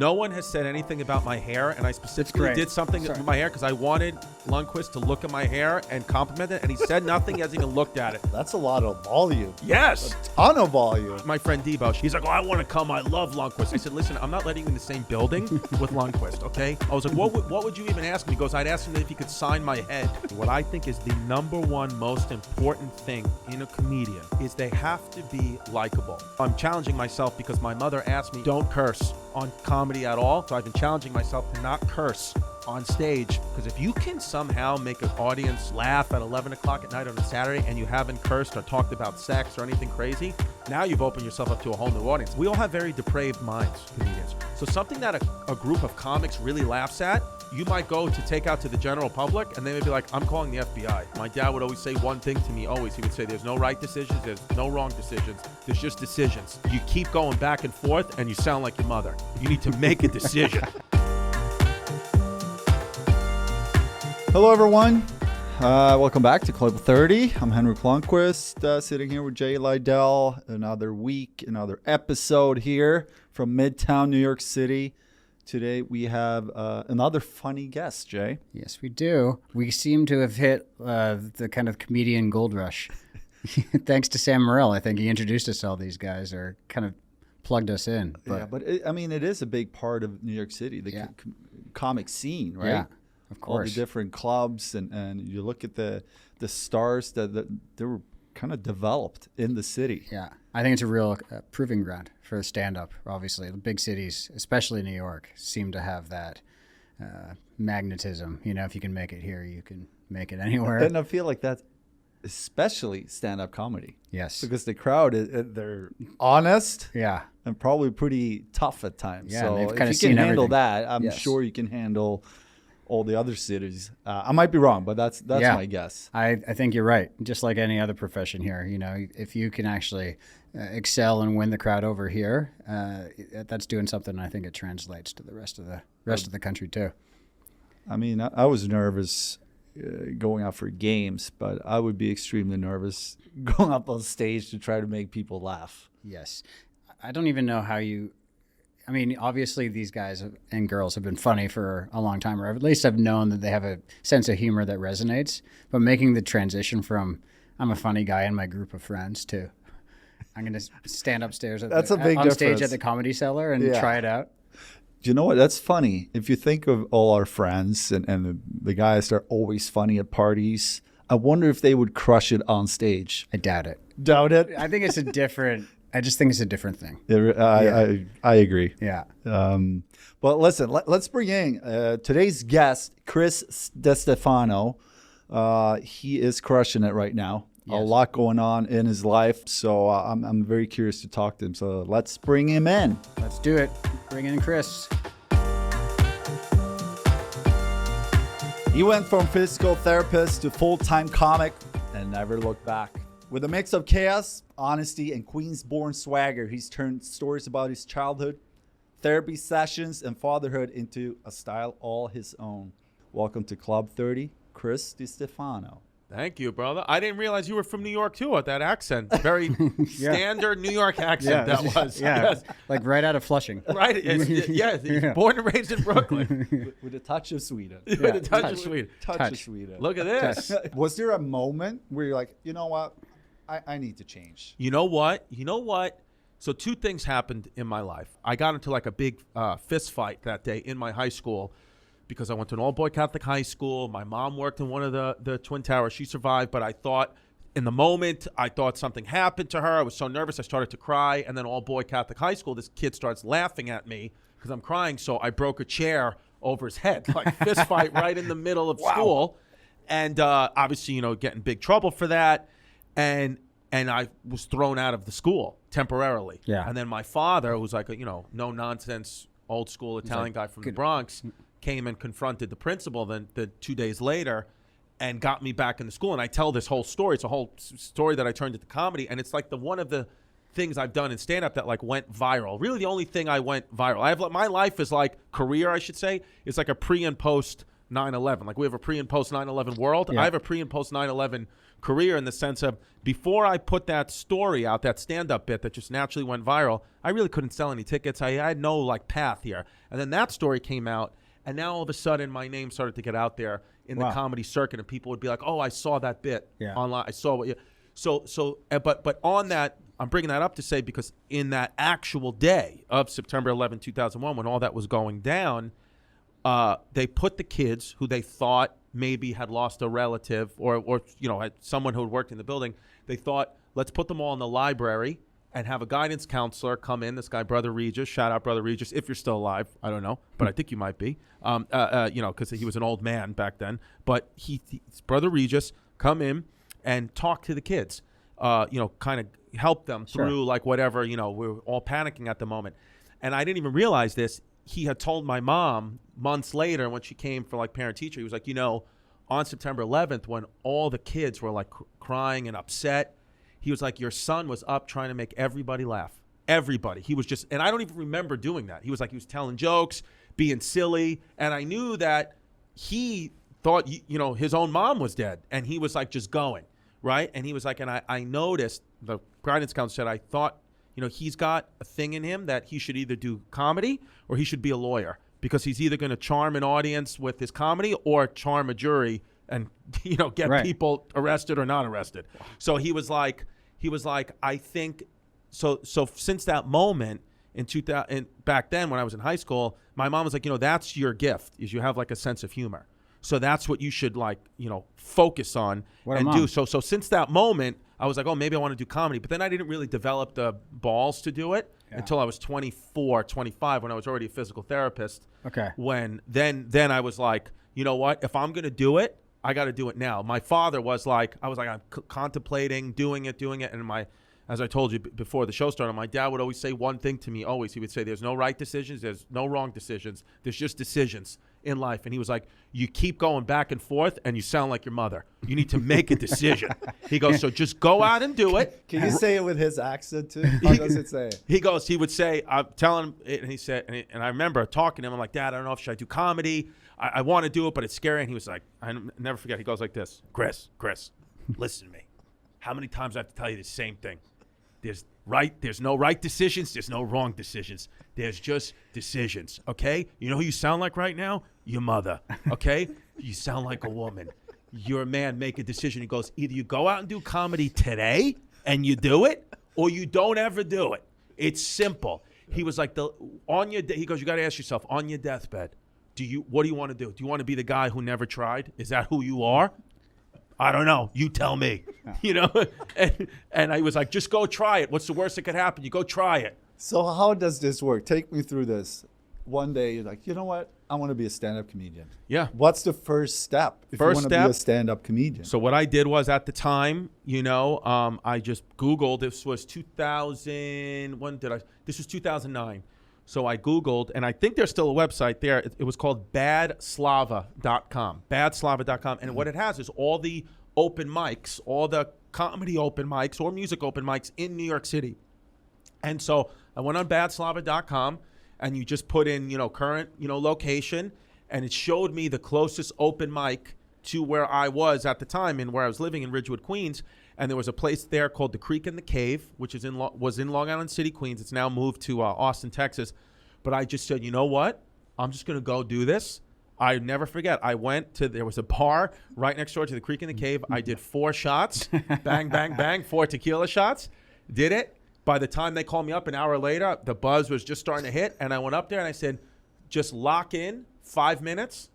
No one has said anything about my hair, and I specifically did something with my hair because I wanted Lundqvist to look at my hair and compliment it, and he said nothing. He hasn't even looked at it. That's a lot of volume. Yes. A ton of volume. My friend Debo, he's like, oh, I want to come. I love Lundqvist. I said, listen, I'm not letting you in the same building with Lundqvist, okay? I was like, what would you even ask me? He goes, I'd ask him if he could sign my head. What I think is the number one most important thing in a comedian is they have to be likable. I'm challenging myself because my mother asked me, don't curse on comedy at all. So I've been challenging myself to not curse on stage, because if you can somehow make an audience laugh at 11 o'clock at night on a Saturday and you haven't cursed or talked about sex or anything crazy, now you've opened yourself up to a whole new audience. We all have very depraved minds, comedians. So something that a group of comics really laughs at, you might go to take out to the general public and they would be like, I'm calling the FBI. My dad would always say one thing to me, always. He would say, there's no right decisions, there's no wrong decisions, there's just decisions. You keep going back and forth and you sound like your mother. You need to make a decision. Hello, everyone. Welcome back to Club 30. I'm Henrik Lundqvist, sitting here with Jay Liddell. Another week, another episode here from Midtown, New York City. Today we have another funny guest, Jay. Yes, we do. We seem to have hit the kind of comedian gold rush. Thanks to Sam Morril. I think he introduced us to all these guys, or kind of plugged us in. But it is a big part of New York City, the comic scene, right? Yeah. Of course. All the different clubs, and you look at the stars that they were kind of developed in the city. Yeah, I think it's a real proving ground for stand-up. Obviously, the big cities, especially New York, seem to have that magnetism. You know, if you can make it here, you can make it anywhere. And I feel like that's especially stand-up comedy. Yes, because the crowd they're honest. Yeah, and probably pretty tough at times. Yeah, so they've kind if of you can seen handle everything. that, I'm sure you can handle all the other cities. I might be wrong, but that's my guess. I think you're right. Just like any other profession here, you know, if you can actually excel and win the crowd over here, that's doing something. I think it translates to the rest of the country too. I mean, I was nervous going out for games, but I would be extremely nervous going up on stage to try to make people laugh. Yes. I don't even know how you... I mean, obviously these guys and girls have been funny for a long time, or at least I've known that they have a sense of humor that resonates. But making the transition from I'm a funny guy in my group of friends to I'm going to stand upstairs on stage at the Comedy Cellar and try it out. Do you know what? That's funny. If you think of all our friends and the guys that are always funny at parties, I wonder if they would crush it on stage. I doubt it. Doubt it? I think it's a different... I just think it's a different thing. I agree. Yeah. But listen, let's bring in today's guest, Chris Distefano. He is crushing it right now. Yes. A lot going on in his life. So I'm very curious to talk to him. So let's bring him in. Let's do it. Bring in Chris. He went from physical therapist to full-time comic and never looked back. With a mix of chaos, honesty, and Queens-born swagger, he's turned stories about his childhood, therapy sessions, and fatherhood into a style all his own. Welcome to Club 30, Chris Distefano. Thank you, brother. I didn't realize you were from New York, too, with that accent. Very standard New York accent that was. Yeah, yes. Like right out of Flushing. Right. He's born and raised in Brooklyn. With a touch of Sweden. With a touch of Sweden. Touch of Sweden. Look at this. Was there a moment where you're like, you know what? I need to change. You know what? So two things happened in my life. I got into like a big fist fight that day in my high school because I went to an all-boy Catholic high school. My mom worked in one of the Twin Towers. She survived, but I thought in the moment, I thought something happened to her. I was so nervous, I started to cry. And then all-boy Catholic high school, this kid starts laughing at me because I'm crying. So I broke a chair over his head, like fist fight right in the middle of school. And obviously, getting big trouble for that. And I was thrown out of the school temporarily. Yeah. And then my father, who was like a, no nonsense, old school Italian guy from the Bronx, came and confronted the principal then 2 days later and got me back into school. And I tell this whole story. It's a whole story that I turned into comedy. And it's like one of the things I've done in stand-up that like went viral. Really the only thing I went viral. My life is like career, I should say. It's like a pre and post 9/11. Like we have a pre and post 9/11 world. Yeah. I have a pre and post 9/11 career in the sense of before I put that story out, that stand-up bit that just naturally went viral, I really couldn't sell any tickets. I had no like path here. And then that story came out, and now all of a sudden my name started to get out there in the comedy circuit, and people would be like, "Oh, I saw that bit online. I saw what you." But on that, I'm bringing that up to say because in that actual day of September 11, 2001, when all that was going down, they put the kids who they thought maybe had lost a relative or had someone who had worked in the building. They thought, let's put them all in the library and have a guidance counselor come in. This guy, Brother Regis, shout out Brother Regis, if you're still alive. I don't know, but I think you might be, because he was an old man back then. But Brother Regis come in and talk to the kids, kind of help them through like whatever, we were all panicking at the moment. And I didn't even realize this. He had told my mom months later when she came for like parent teacher, he was like, on September 11th, when all the kids were like crying and upset, he was like, your son was up trying to make everybody laugh. Everybody. He was just, and I don't even remember doing that. He was like, he was telling jokes, being silly. And I knew that he thought, his own mom was dead. And he was like, just going, right? And he was like, and I noticed, the guidance counselor said, I thought, he's got a thing in him that he should either do comedy or he should be a lawyer because he's either going to charm an audience with his comedy or charm a jury and, get people arrested or not arrested. So he was like, I think, so since that moment in 2000, back then when I was in high school, my mom was like, that's your gift is you have like a sense of humor. So that's what you should like, focus on and do. So since that moment, I was like, oh, maybe I want to do comedy. But then I didn't really develop the balls to do it until I was 24, 25, when I was already a physical therapist. Okay. When then I was like, you know what? If I'm going to do it, I got to do it now. My father was like, I'm contemplating doing it. And as I told you before the show started, my dad would always say one thing to me, always. He would say, there's no right decisions. There's no wrong decisions. There's just decisions in life. And he was like, you keep going back and forth and you sound like your mother. You need to make a decision. He goes, so just go out and do it. Can you say it with his accent too? How does it say it? He would say, I'm telling him, and he said, and I remember talking to him, I'm like, Dad, I don't know if should I do comedy. I want to do it, but it's scary. And he was like, I never forget. He goes like this, Chris, listen to me. How many times I have to tell you the same thing? There's no right decisions. There's no wrong decisions. There's just decisions. Okay. You know who you sound like right now? Your mother. Okay. You sound like a woman. You're a man. Make a decision. He goes, either you go out and do comedy today and you do it, or you don't ever do it. It's simple. He was like, he goes, you got to ask yourself on your deathbed, what do you want to do? Do you want to be the guy who never tried? Is that who you are? I don't know. You tell me. And I was like, just go try it. What's the worst that could happen? You go try it. So how does this work? Take me through this. One day you're like, you know what? I want to be a stand-up comedian. Yeah. What's the first step if you want to be a stand-up comedian? So what I did was at the time, I just Googled. This was 2000. This was 2009. So I Googled, and I think there's still a website there. It was called badslava.com. Badslava.com. And what it has is all the open mics, all the comedy open mics or music open mics in New York City. And so I went on badslava.com, and you just put in, current, location, and it showed me the closest open mic to where I was at the time and where I was living in Ridgewood, Queens. And there was a place there called the Creek and the Cave, which was in Long Island City, Queens. It's now moved to Austin, Texas. But I just said, you know what? I'm just going to go do this. I never forget. I went there was a bar right next door to the Creek and the Cave. I did 4 shots, bang, bang, bang, 4 tequila shots. Did it. By the time they called me up an hour later, the buzz was just starting to hit. And I went up there and I said, just lock in 5 minutes,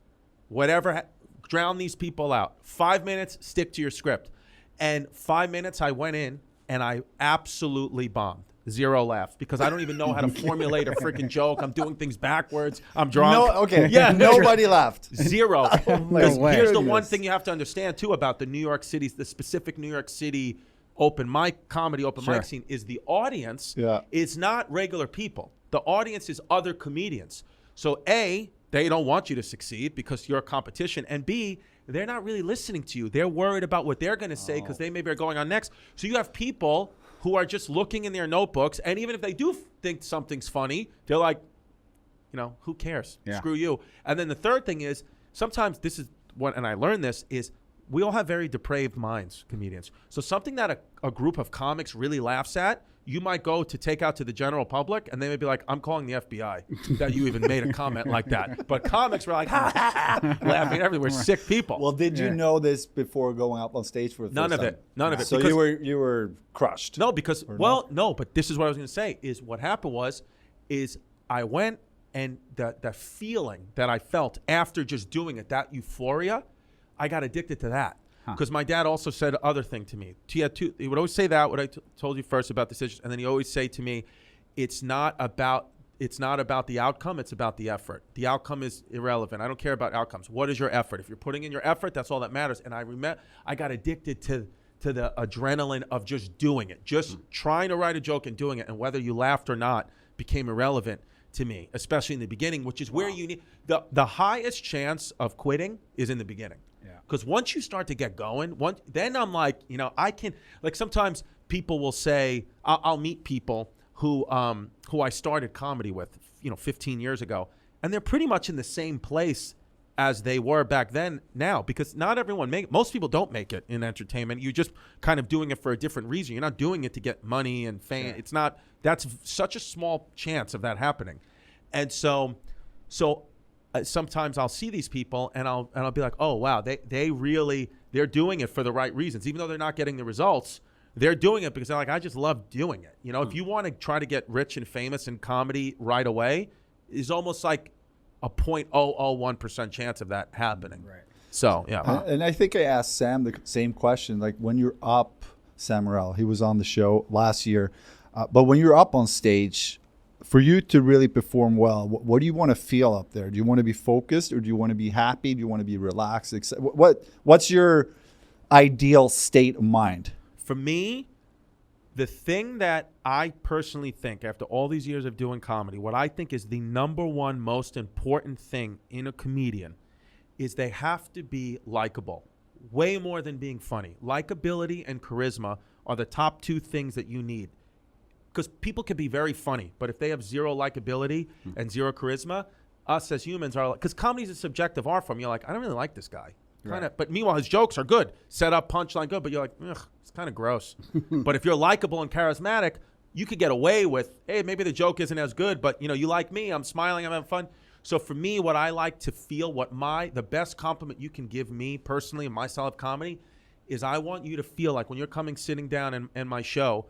whatever, drown these people out. 5 minutes, stick to your script. And 5 minutes, I went in and I absolutely bombed. 0 laughs because I don't even know how to formulate a freaking joke. I'm doing things backwards. I'm drunk. Yeah, nobody laughed. 0. Because here's the one thing you have to understand too about the New York City, the specific New York City open mic, comedy open mic scene is the audience is not regular people. The audience is other comedians. So A, they don't want you to succeed because you're a competition. And B, they're not really listening to you. They're worried about what they're going to say because they maybe are going on next. So you have people who are just looking in their notebooks, and even if they do think something's funny, they're like, who cares? Yeah. Screw you. And then the third thing is sometimes this is what, and I learned this, is we all have very depraved minds, comedians. So something that a group of comics really laughs at, you might go to take out to the general public, and they may be like, I'm calling the FBI that you even made a comment like that. But comics were like, ha, ha, ha, laughing everywhere. Sick people. Well, did you know this before going up on stage for the first None of time? it. None of it. So you were crushed. No, because, well, no, but this is what I was going to say, is what happened is I went, and the feeling that I felt after just doing it, that euphoria, I got addicted to that. Because my dad also said other thing to me. He would always say that, what I told you first about decisions, and then he always say to me, it's not about the outcome, it's about the effort. The outcome is irrelevant. I don't care about outcomes. What is your effort? If you're putting in your effort, that's all that matters. And I remember I got addicted to the adrenaline of just doing it, just trying to write a joke and doing it, and whether you laughed or not became irrelevant to me, especially in the beginning, which is where you need the highest chance of quitting is in the beginning. Because once you start to get going, then I'm like, I can, like, sometimes people will say, I'll meet people who I started comedy with, 15 years ago, and they're pretty much in the same place as they were back then now, because not everyone most people don't make it in entertainment. You're just kind of doing it for a different reason. You're not doing it to get money and fame. Sure. It's not, that's such a small chance of that happening. And so sometimes I'll see these people and I'll be like, oh wow, they're doing it for the right reasons, even though they're not getting the results. They're doing it because they're like, I just love doing it. If you want to try to get rich and famous in comedy right away, is almost like a 0.001% chance of that happening. Right. So yeah. And I think I asked Sam the same question. Like, when you're up, Sam Morrell, he was on the show last year, but when you're up on stage, for you to really perform well, what do you want to feel up there? Do you want to be focused, or do you want to be happy? Do you want to be relaxed? What's your ideal state of mind? For me, the thing that I personally think, after all these years of doing comedy, what I think is the number one most important thing in a comedian is they have to be likable, way more than being funny. Likability and charisma are the top two things that you need. Because people can be very funny, but if they have zero likability and zero charisma, us as humans are like, because comedy is a subjective art form. You're like, I don't really like this guy. But meanwhile, his jokes are good. Set up, punchline, good. But you're like, ugh, it's kind of gross. But if you're likable and charismatic, you could get away with, hey, maybe the joke isn't as good, but you like me, I'm smiling, I'm having fun. So for me, what I like to feel, the best compliment you can give me personally in my style of comedy is I want you to feel like when you're sitting down in my show,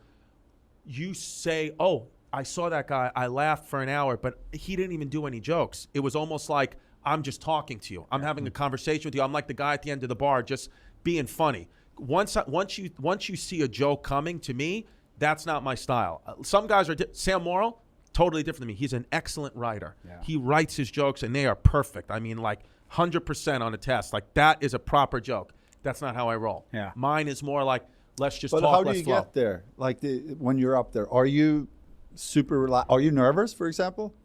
you say, oh, I saw that guy, I laughed for an hour, but he didn't even do any jokes. It was almost like I'm just talking to you. I'm having a conversation with you. I'm like the guy at the end of the bar just being funny. Once you see a joke coming, to me, that's not my style. Some guys are, Sam Morrell, totally different than me. He's an excellent writer. Yeah. He writes his jokes and they are perfect. I mean, like 100% on a test. Like, that is a proper joke. That's not how I roll. Yeah. Mine is more like, let's just talk, how do let's you flow. get there? Like, when you're up there, are you super relaxed? Are you nervous, for example?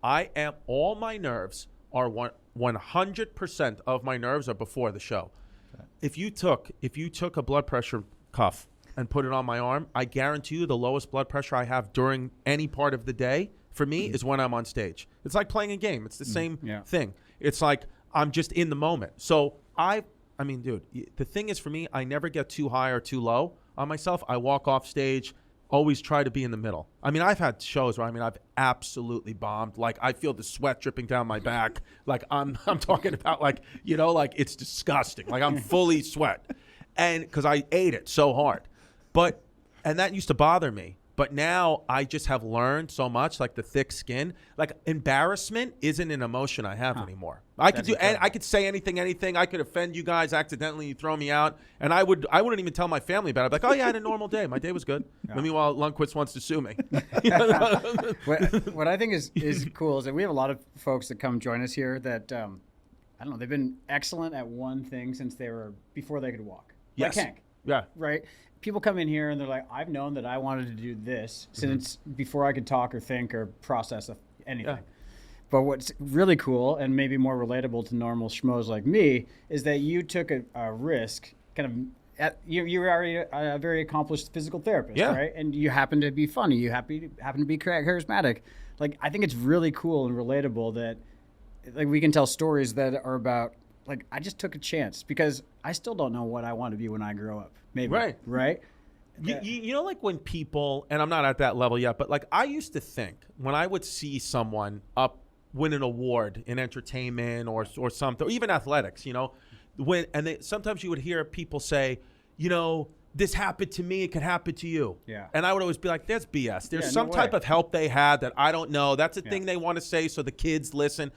I am. All my nerves are 100% of my nerves are before the show. Okay. If you took a blood pressure cuff and put it on my arm, I guarantee you the lowest blood pressure I have during any part of the day for me is when I'm on stage. It's like playing a game. It's the same thing. It's like I'm just in the moment. So I mean, dude, the thing is, for me, I never get too high or too low on myself. I walk off stage, always try to be in the middle. I mean, I've had shows where, I've absolutely bombed. Like, I feel the sweat dripping down my back. Like, I'm talking about, like, like, it's disgusting. Like, I'm fully sweat. And because I ate it so hard. And that used to bother me. But now I just have learned so much, like the thick skin. Like, embarrassment isn't an emotion I have anymore. I could say anything. I could offend you guys accidentally. You throw me out, and I wouldn't even tell my family about it. I'd be like, oh yeah, I had a normal day. My day was good. Yeah. Meanwhile, Lundqvist wants to sue me. What I think is cool is that we have a lot of folks that come join us here that I don't know. They've been excellent at one thing since before they could walk. Yes. Like Hank. Yeah. Right. People come in here and they're like, I've known that I wanted to do this since before I could talk or think or process anything. Yeah. But what's really cool and maybe more relatable to normal schmoes like me is that you took a risk. You were already a very accomplished physical therapist, right? And you happen to be funny. You happen to be charismatic. Like, I think it's really cool and relatable that, like, we can tell stories that are about like I just took a chance because I still don't know what I want to be when I grow up. Maybe. Right. You know, like when people, and I'm not at that level yet, but like I used to think when I would see someone up win an award in entertainment or something, or even athletics, you know, sometimes you would hear people say, you know, this happened to me, it could happen to you. Yeah. And I would always be like, that's BS. There's Yeah, some no type way. of help they had that I don't know. That's a thing they want to say so the kids listen.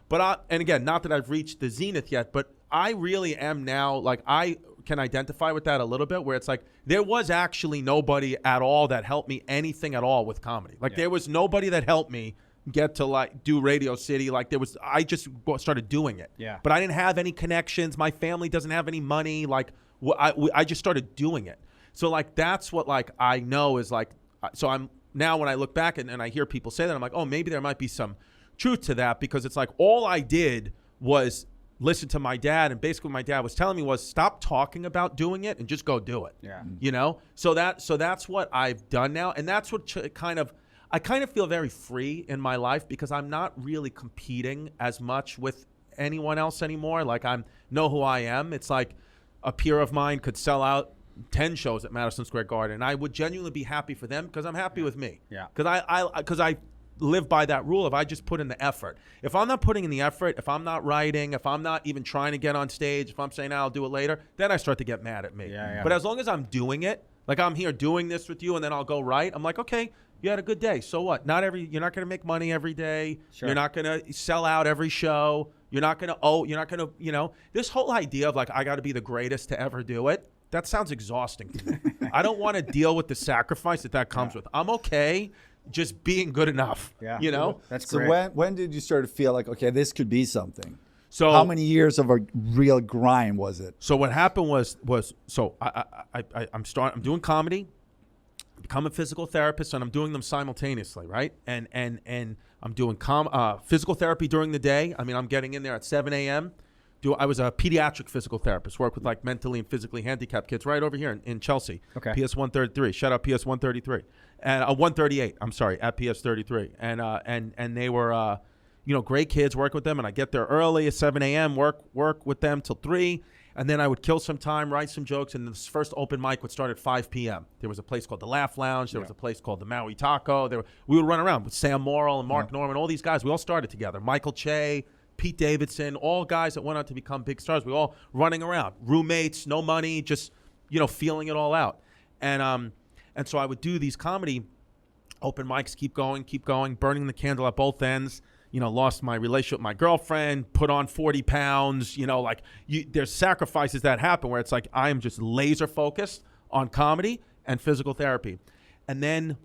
But and again, not that I've reached the zenith yet, but I really am now, like I can identify with that a little bit, where it's like there was actually nobody at all that helped me anything at all with comedy. Like there was nobody that helped me get to like do Radio City. Like I just started doing it. Yeah. But I didn't have any connections. My family doesn't have any money. Like I just started doing it. So like that's what like I know is like, so I'm now when I look back and I hear people say that, I'm like, oh, maybe there might be some truth to that, because it's like all I did was listen to my dad, and basically what my dad was telling me was stop talking about doing it and just go do it. Yeah. You know? So that's what I've done now, and that's what I kind of feel very free in my life, because I'm not really competing as much with anyone else anymore. Like I know who I am. It's like a peer of mine could sell out 10 shows at Madison Square Garden, and I would genuinely be happy for them because I'm happy with me. Yeah. Because I live by that rule of I just put in the effort. If I'm not putting in the effort, if I'm not writing, if I'm not even trying to get on stage, if I'm saying I'll do it later, then I start to get mad at me. Yeah. But as long as I'm doing it, like I'm here doing this with you, and then I'll go write, I'm like, okay, you had a good day. So what? You're not going to make money every day. Sure. You're not going to sell out every show. You're not going to, you know, this whole idea of like, I got to be the greatest to ever do it. That sounds exhausting to me. I don't want to deal with the sacrifice that comes with. I'm okay just being good enough. Yeah. You know? That's So great. when did you start to feel like, okay, this could be something? So How many years of a real grind was it? So what happened was so I'm doing comedy, become a physical therapist, and I'm doing them simultaneously, right? And I'm doing physical therapy during the day. I mean, I'm getting in there at 7 a.m. I was a pediatric physical therapist, work with like mentally and physically handicapped kids right over here in Chelsea. Okay. PS 133. Shout out PS 133 and 138. I'm sorry, at PS 33. And they were you know, great kids. Work with them, and I get there early at 7 a.m. Work with them till 3. And then I would kill some time, write some jokes, and this first open mic would start at 5 p.m. There was a place called the Laugh Lounge. There was a place called the Maui Taco. We would run around with Sam Morrill and Mark Norman, all these guys. We all started together. Michael Che, Pete Davidson, all guys that went on to become big stars. We all running around, roommates, no money, just, you know, feeling it all out. And so I would do these comedy open mics, keep going, burning the candle at both ends. You know, lost my relationship with my girlfriend, put on 40 pounds, you know, like there's sacrifices that happen where it's like I am just laser focused on comedy and physical therapy. And then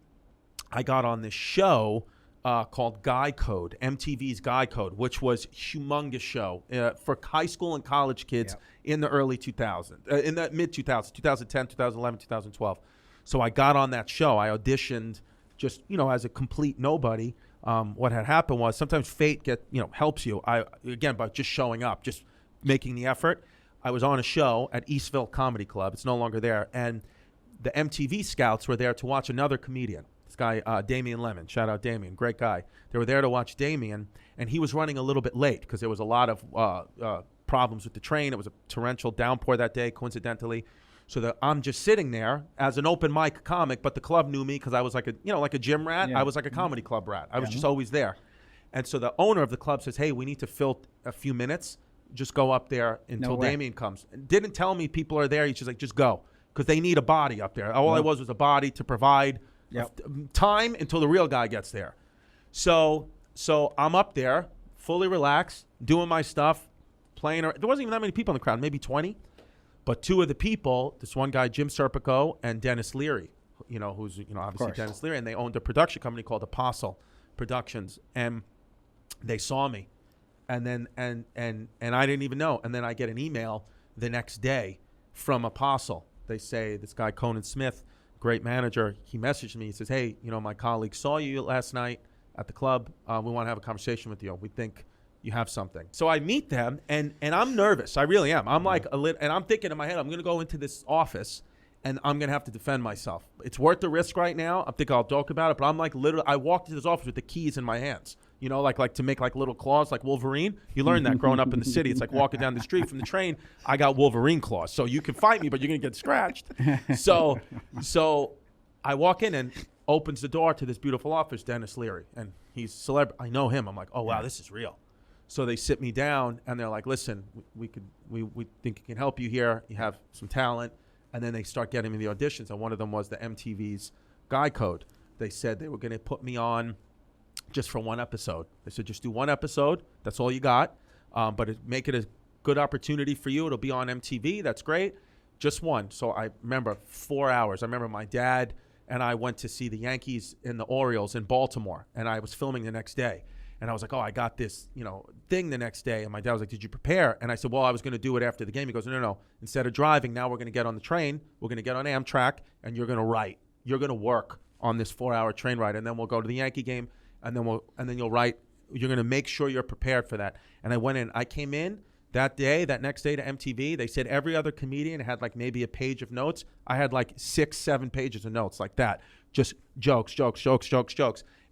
I got on this show called Guy Code, MTV's Guy Code, which was a humongous show for high school and college kids in the early 2000s, in the mid 2000s, 2010, 2011, 2012. So I got on that show. I auditioned just, you know, as a complete nobody. What had happened was sometimes fate helps you. Again, by just showing up, just making the effort. I was on a show at Eastville Comedy Club. It's no longer there. And the MTV scouts were there to watch another comedian. This guy, Damian Lemon. Shout out Damian. Great guy. They were there to watch Damian. And he was running a little bit late because there was a lot of problems with the train. It was a torrential downpour that day, coincidentally. So I'm just sitting there as an open mic comic, but the club knew me because I was like a gym rat. Yeah. I was like a comedy club rat. I was just always there. And so the owner of the club says, hey, we need to fill a few minutes. Just go up there until Damien comes. Didn't tell me people are there. He's just like, just go. Because they need a body up there. All I was a body to provide time until the real guy gets there. So I'm up there, fully relaxed, doing my stuff, playing. There wasn't even that many people in the crowd, maybe 20. But two of the people, this one guy, Jim Serpico, and Dennis Leary, you know, who's, you know, obviously Dennis Leary, and they owned a production company called Apostle Productions, and they saw me, and then and I didn't even know, and then I get an email the next day from Apostle. They say this guy Conan Smith, great manager, he messaged me. He says, hey, you know, my colleague saw you last night at the club. We want to have a conversation with you. We think you have something. So I meet them, and I'm nervous. I really am. I'm like and I'm thinking in my head, I'm going to go into this office, and I'm going to have to defend myself. It's worth the risk right now. I think I'll joke about it, but I'm like literally, I walked into this office with the keys in my hands, you know, like to make like little claws like Wolverine. You learn that growing up in the city. It's like walking down the street from the train. I got Wolverine claws. So you can fight me, but you're going to get scratched. So I walk in and opens the door to this beautiful office, Dennis Leary. And he's celebrity. I know him. I'm like, oh, wow, this is real. So they sit me down and they're like, listen, we think it can help you here. You have some talent. And then they start getting me the auditions. And one of them was the MTV's Guy Code. They said they were going to put me on just for one episode. They said, just do one episode. That's all you got. But make it a good opportunity for you. It'll be on MTV. That's great. Just one. So I remember 4 hours. I remember my dad and I went to see the Yankees and the Orioles in Baltimore. And I was filming the next day. And I was like, oh, I got this, thing the next day. And my dad was like, did you prepare? And I said, well, I was going to do it after the game. He goes, no. Instead of driving, now we're going to get on the train. We're going to get on Amtrak, and you're going to write. You're going to work on this 4-hour train ride, and then we'll go to the Yankee game, and then you'll write. You're going to make sure you're prepared for that. And I went in. I came in that next day to MTV. They said every other comedian had like maybe a page of notes. I had like 6-7 pages of notes like that. Just jokes.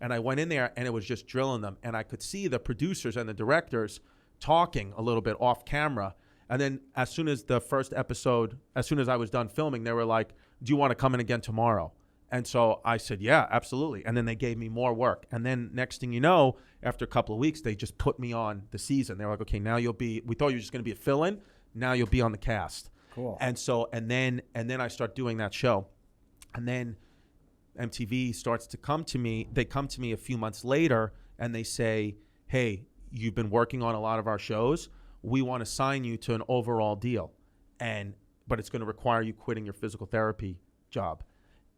And I went in there and it was just drilling them. And I could see the producers and the directors talking a little bit off camera. And then as soon as I was done filming, they were like, do you want to come in again tomorrow? And so I said, yeah, absolutely. And then they gave me more work. And then next thing you know, after a couple of weeks, they just put me on the season. They were like, okay, now we thought you were just going to be a fill-in. Now you'll be on the cast. Cool. And so, and then I start doing that show. And then MTV starts to come to me. They come to me a few months later and they say, hey, you've been working on a lot of our shows. We want to sign you to an overall deal. But it's going to require you quitting your physical therapy job.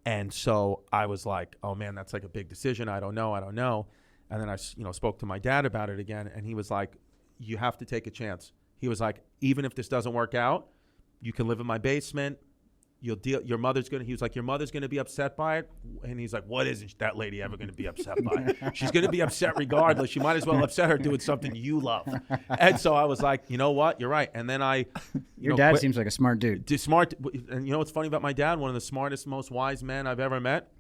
And so I was like, oh man, that's like a big decision. I don't know. And then I, spoke to my dad about it again. And he was like, you have to take a chance. He was like, even if this doesn't work out, you can live in my basement. You'll deal. He was like, your mother's going to be upset by it. And he's like, what isn't that lady ever going to be upset by? She's going to be upset regardless. You might as well upset her doing something you love. And so I was like, you know what? You're right. And then your dad seems like a smart dude. Smart. And you know what's funny about my dad? One of the smartest, most wise men I've ever met.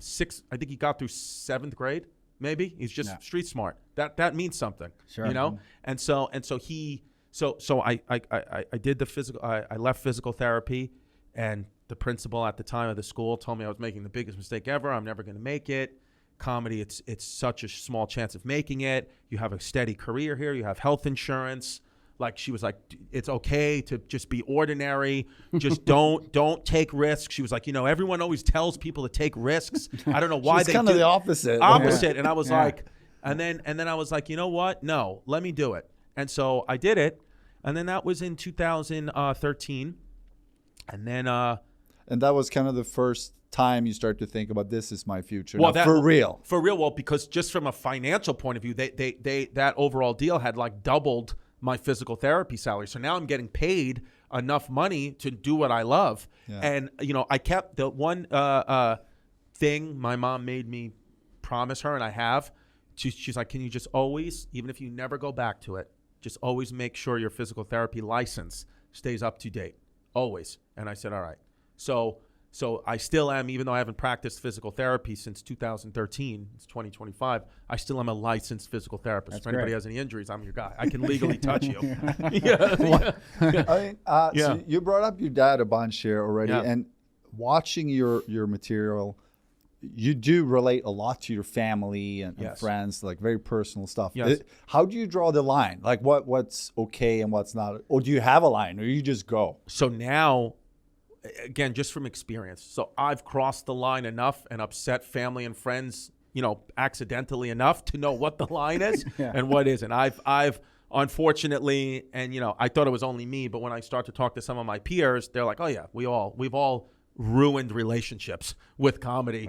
I think he got through 7th grade, maybe. He's just street smart. That means something, sure. And so I did the physical, I left physical therapy, and the principal at the time of the school told me I was making the biggest mistake ever. I'm never going to make it. Comedy, it's such a small chance of making it. You have a steady career here. You have health insurance. Like, she was like, it's okay to just be ordinary. Just don't take risks. She was like, everyone always tells people to take risks. I don't know why they do. It's kind of the opposite. Opposite. And I was like, and then I was like, you know what? No, let me do it. And so I did it. And then that was in 2013. And then and that was kind of the first time you start to think about, this is my future. Well, for real. For real. Well, because just from a financial point of view, they that overall deal had like doubled my physical therapy salary. So now I'm getting paid enough money to do what I love. Yeah. And, I kept the one thing my mom made me promise her, and I have. She's like, can you just always, even if you never go back to it, just always make sure your physical therapy license stays up to date. Always. And I said, all right. So I still am, even though I haven't practiced physical therapy since 2013, it's 2025, I still am a licensed physical therapist. That's if anybody great. has any injuries, I'm your guy. I can legally touch you. So you brought up your dad a bunch here already, and watching your material, you do relate a lot to your family and friends, like very personal stuff. Yes. How do you draw the line? Like what's okay and what's not? Or do you have a line, or you just go? So now, again, just from experience. So I've crossed the line enough and upset family and friends, accidentally enough to know what the line is and what isn't. I've unfortunately, and I thought it was only me, but when I start to talk to some of my peers, they're like, oh yeah, we've all ruined relationships with comedy,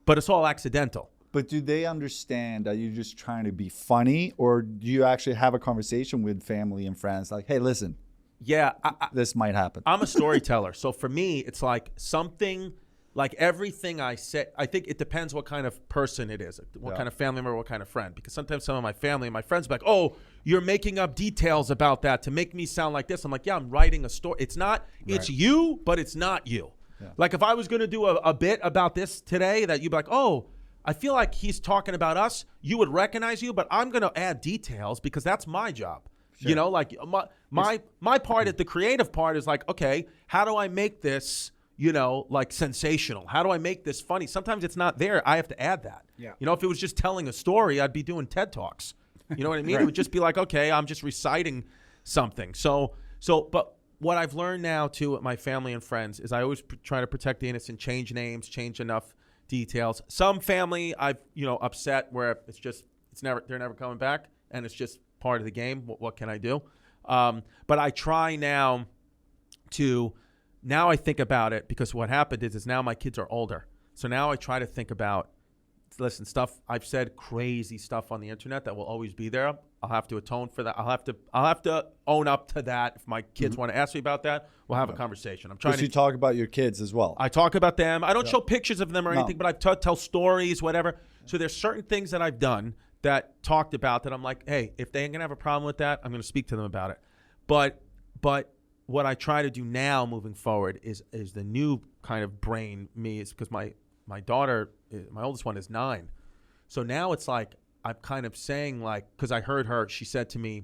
but it's all accidental. But do they understand that you're just trying to be funny, or do you actually have a conversation with family and friends like, hey, listen, yeah, this might happen? I'm a storyteller. So for me, it's like something, like everything I say, I think it depends what kind of person it is, what kind of family member, what kind of friend. Because sometimes some of my family and my friends be like, oh, you're making up details about that to make me sound like this. I'm like, yeah, I'm writing a story. It's not, it's you, but it's not you. Like if I was going to do a bit about this today that you'd be like, oh, I feel like he's talking about us, you would recognize you, but I'm going to add details because that's my job. Sure. You know, like my part at the creative part is like, okay, how do I make this, you know, like sensational? How do I make this funny? Sometimes it's not there. I have to add that. Yeah. You know, if it was just telling a story, I'd be doing TED Talks. You know what I mean? Right. It would just be like, okay, I'm just reciting something. But what I've learned now too with my family and friends is I always try to protect the innocent, change names, change enough details. Some family I've, you know, upset where they're never coming back, and it's just part of the game. What can I do? But I try now I think about it, because what happened is now my kids are older. So now I try to think about, listen, stuff I've said, crazy stuff on the internet that will always be there. I'll have to atone for that. I'll have to own up to that. If my kids want to ask me about that, we'll have a conversation. I'm trying to. You talk about your kids as well. I talk about them. I don't show pictures of them or anything, but I tell stories, whatever. So there's certain things that I've done that talked about that I'm like, hey, if they ain't gonna have a problem with that, I'm gonna speak to them about it. But what I try to do now moving forward is the new kind of brain me is because my daughter, my oldest one, is 9. So now it's like I'm kind of saying, like, because I heard her, she said to me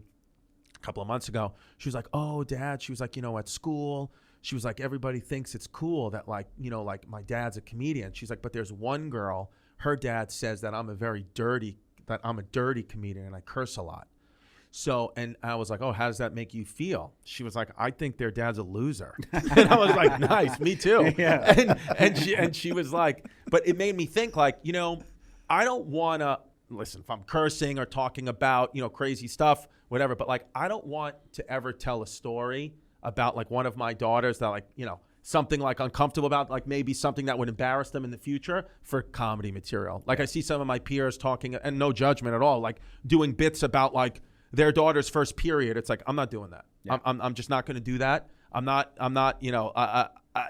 a couple of months ago, she was like, oh, Dad, she was like, you know, at school, she was like, everybody thinks it's cool that, like, you know, like my dad's a comedian. She's like, but there's one girl, her dad says that I'm a dirty comedian and I curse a lot. So, and I was like, oh, how does that make you feel? She was like, I think their dad's a loser. And I was like, nice, me too. Yeah. And she was like, but it made me think, like, you know, I don't want to, listen, if I'm cursing or talking about, you know, crazy stuff, whatever, but like, I don't want to ever tell a story about like one of my daughters that, like, you know, something like uncomfortable about, like maybe something that would embarrass them in the future for comedy material. Like I see some of my peers talking, and no judgment at all, like doing bits about like their daughter's first period. It's like, I'm not doing that. Yeah. I'm just not going to do that. I'm not, you know,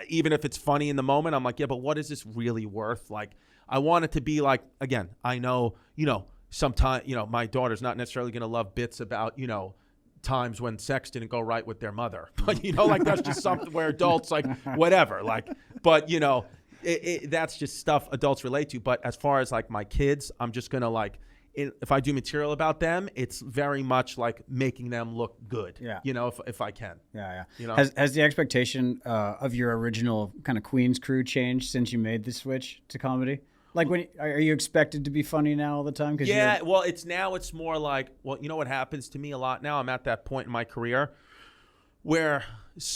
even if it's funny in the moment, I'm like, yeah, but what is this really worth? Like, I want it to be like, again, I know, you know, sometimes, you know, my daughter's not necessarily going to love bits about, you know, times when sex didn't go right with their mother. But, you know, like that's just something where adults, like, whatever, like, but, you know, that's just stuff adults relate to. But as far as like my kids, I'm just going to like, if I do material about them, it's very much like making them look good, you know, if I can. Yeah. You know? Has the expectation of your original kind of Queens crew changed since you made the switch to comedy? Like, are you expected to be funny now all the time? Yeah, well, it's more like, well, you know what happens to me a lot now? I'm at that point in my career where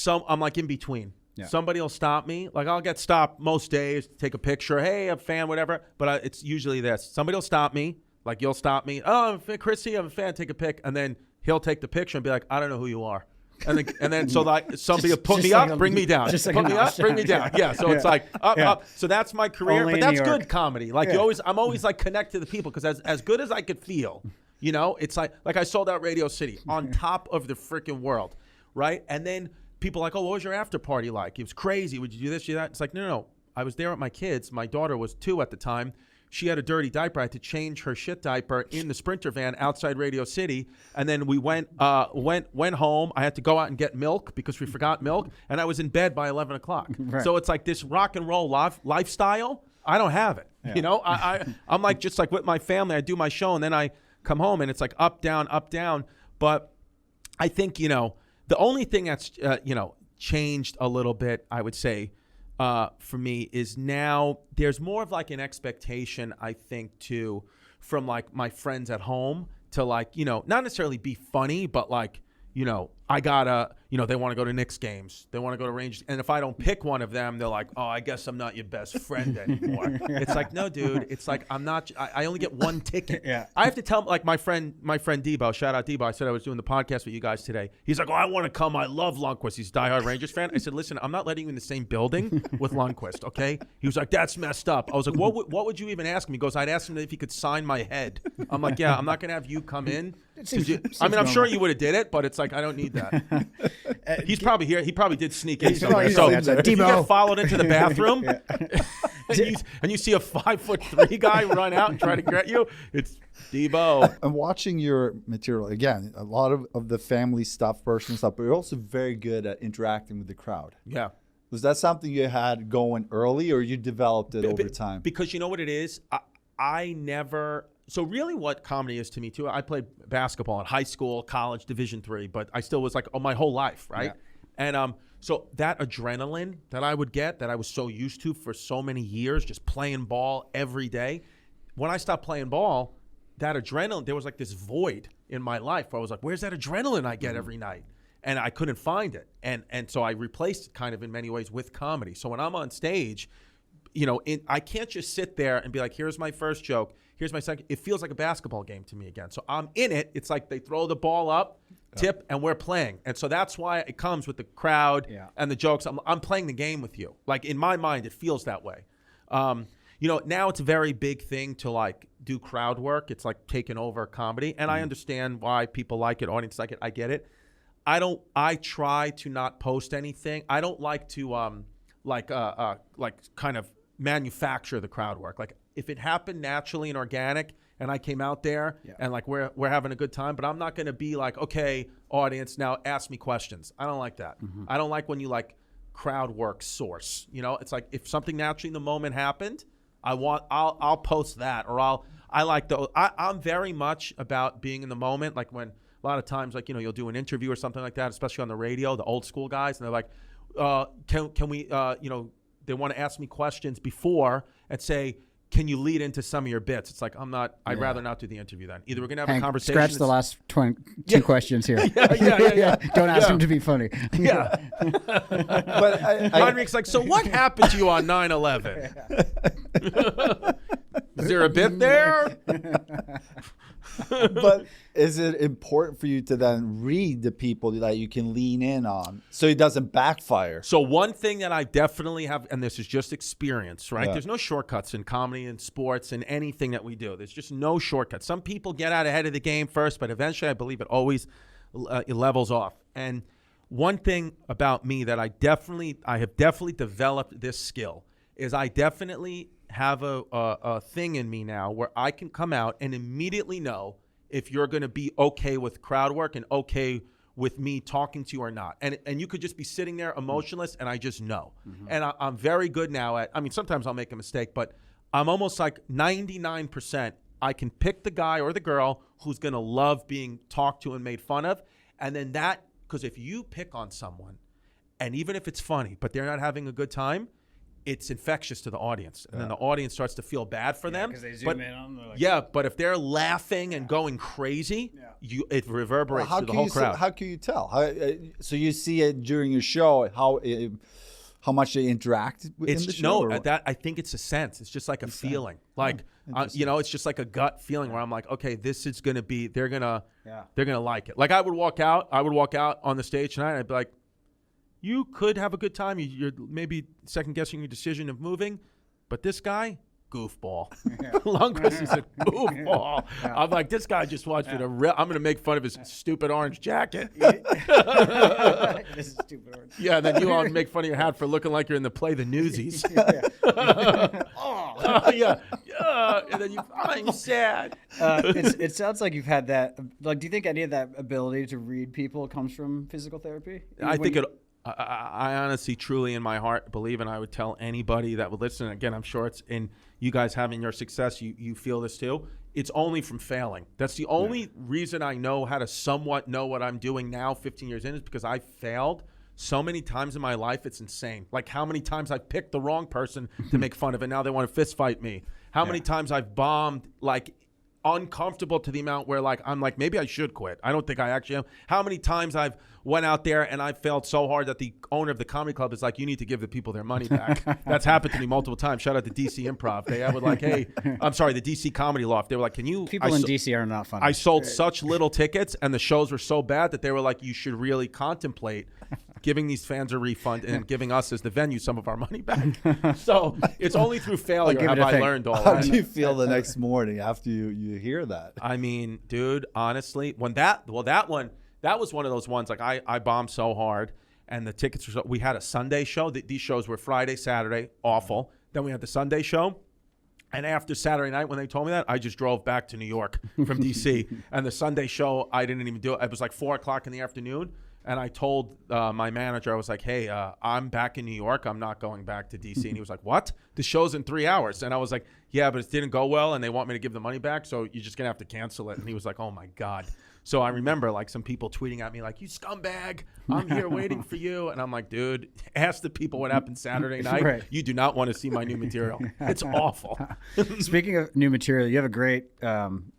I'm like in between. Yeah. Somebody will stop me. Like, I'll get stopped most days to take a picture. Hey, I'm a fan, whatever. But it's usually this. Somebody will stop me. Like, you'll stop me. Oh, I'm a fan, Chrissy, I'm a fan. Take a pic. And then he'll take the picture and be like, I don't know who you are. And then so like somebody will put me up, bring me down. Put me up, bring me down. Yeah. So it's like up. So that's my career. But that's good comedy. Like I'm always like connect to the people, because as good as I could feel, you know, it's like I sold out Radio City on top of the freaking world, right? And then people are like, oh, what was your after party like? It was crazy. Would you do this, do that? It's like, no. I was there with my kids. My daughter was 2 at the time. She had a dirty diaper. I had to change her shit diaper in the Sprinter van outside Radio City. And then we went home. I had to go out and get milk because we forgot milk. And I was in bed by 11 o'clock. Right. So it's like this rock and roll lifestyle. I don't have it. Yeah. You know, I'm like, just like with my family, I do my show and then I come home and it's like up, down, up, down. But I think, you know, the only thing that's, you know, changed a little bit, I would say, for me is now there's more of like an expectation, I think, too, from like my friends at home to like, you know, not necessarily be funny, but like, you know, I gotta, you know, they want to go to Knicks games. They want to go to Rangers. And if I don't pick one of them, they're like, oh, I guess I'm not your best friend anymore. It's like, no, dude, it's like, I only get one ticket. Yeah. I have to tell, like my friend Debo, shout out Debo. I said I was doing the podcast with you guys today. He's like, oh, I want to come. I love Lundqvist. He's a diehard Rangers fan. I said, listen, I'm not letting you in the same building with Lundqvist, okay? He was like, that's messed up. I was like, what would you even ask him? He goes, I'd ask him if he could sign my head. I'm like, yeah, I'm not going to have you come in. I'm sure you would have did it, but it's like, I don't need that. He's probably here. He probably did sneak in somewhere. So if you get followed into the bathroom and you see a 5'3" guy run out and try to get you, it's Debo. I'm watching your material again. A lot of the family stuff, personal stuff, but you're also very good at interacting with the crowd. Yeah. Was that something you had going early, or you developed it over time? Because you know what it is? I never. So really what comedy is to me too, I played basketball in high school, college, Division III, but I still was like, my whole life, right? Yeah. And so that adrenaline that I would get, that I was so used to for so many years, just playing ball every day. When I stopped playing ball, that adrenaline, there was like this void in my life where I was like, where's that adrenaline I get every night? And I couldn't find it. And so I replaced it kind of in many ways with comedy. So when I'm on stage, you know, I can't just sit there and be like, here's my first joke, here's my second. It feels like a basketball game to me again. So I'm in it. It's like they throw the ball up, tip, and we're playing. And so that's why it comes with the crowd and the jokes. I'm playing the game with you. Like in my mind, it feels that way. You know, now it's a very big thing to like do crowd work. It's like taking over comedy. And I understand why people like it, audience like it. I get it. I try to not post anything. I don't like to like kind of manufacture the crowd work. Like if it happened naturally and organic and I came out there and like we're having a good time, but I'm not going to be like, okay, audience, now ask me questions. I don't like that. I don't like when you like crowd work source. You know, it's like if something naturally in the moment happened, I'll post that, or I'm very much about being in the moment. Like when a lot of times, like, you know, you'll do an interview or something like that, especially on the radio, the old school guys, and they're like, can we, you know, they want to ask me questions before and say, can you lead into some of your bits? It's like, I'd rather not do the interview then. Either we're going to have a conversation. Scratch the last two questions here. Don't ask them to be funny. Yeah. But Henrik's like, so what happened to you on 9/11? Is there a bit there? But is it important for you to then read the people that you can lean in on so it doesn't backfire? So one thing that I definitely have, and this is just experience, right? There's no shortcuts in comedy and sports and anything that we do. There's just no shortcuts. Some people get out ahead of the game first, but eventually I believe it always it levels off. And one thing about me that I have definitely developed this skill is I definitely have a thing in me now where I can come out and immediately know if you're going to be okay with crowd work and okay with me talking to you or not. And you could just be sitting there emotionless and I just know. And I'm very good now at, I mean, sometimes I'll make a mistake, but I'm almost like 99%. I can pick the guy or the girl who's going to love being talked to and made fun of. And then because if you pick on someone, and even if it's funny, but they're not having a good time, it's infectious to the audience. And then the audience starts to feel bad for them. Because they zoom in on them. Like, but if they're laughing and going crazy, it reverberates to the whole crowd. How can you tell? So you see it during your show, how much they interact in the show? No, I think it's a sense. It's just like a feeling. Like, you know, it's just like a gut feeling where I'm like, okay, this is going to be, they're going to like it. Like I would walk out on the stage tonight and I'd be like, you could have a good time. You're maybe second guessing your decision of moving, but this guy, goofball. Lundqvist is a goofball. I'm like, this guy just wants me to. I'm going to make fun of his stupid orange jacket. This is stupid orange. Yeah, and then you all make fun of your hat for looking like you're in the play The Newsies. And then I'm sad. It sounds like you've had that. Like, do you think any of that ability to read people comes from physical therapy? I honestly, truly, in my heart, believe, and I would tell anybody that would listen. Again, I'm sure it's in you guys having your success. You feel this too. It's only from failing. That's the only reason I know how to somewhat know what I'm doing now, 15 years in, is because I failed so many times in my life. It's insane. Like how many times I've picked the wrong person to make fun of, and now they want to fist fight me. How many times I've bombed, like uncomfortable to the amount where like I'm like, maybe I should quit. I don't think I actually am. How many times I've went out there and I failed so hard that the owner of the comedy club is like, you need to give the people their money back. That's happened to me multiple times. Shout out to DC Improv. They would like, hey, I'm sorry, the DC Comedy Loft. They were like, can you? People in DC are not funny. I sold such little tickets and the shows were so bad that they were like, you should really contemplate giving these fans a refund and giving us as the venue some of our money back. So it's only through failure have I learned all How that. do you feel the next morning after you hear that? I mean, dude, honestly, that was one of those ones, like I bombed so hard and the tickets were we had a Sunday show. These shows were Friday, Saturday, awful. Then we had the Sunday show. And after Saturday night, when they told me that, I just drove back to New York from DC. And the Sunday show, I didn't even do it. It was like 4 o'clock in the afternoon. And I told my manager, I was like, hey, I'm back in New York. I'm not going back to DC. And he was like, what? The show's in 3 hours. And I was like, yeah, but it didn't go well and they want me to give the money back. So you're just going to have to cancel it. And he was like, oh my God. So I remember like some people tweeting at me like, you scumbag, I'm here waiting for you. And I'm like, dude, ask the people what happened Saturday night. Right. You do not want to see my new material. It's awful. Speaking of new material, you have a great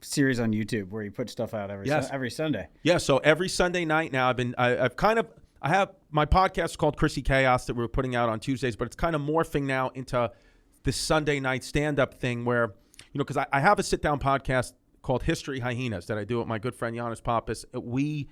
series on YouTube where you put stuff out every Sunday. Yeah, so every Sunday night now, I have my podcast called Chrissy Chaos that we're putting out on Tuesdays, but it's kind of morphing now into this Sunday night stand-up thing where, because I have a sit-down podcast called History Hyenas that I do with my good friend Giannis Pappas. We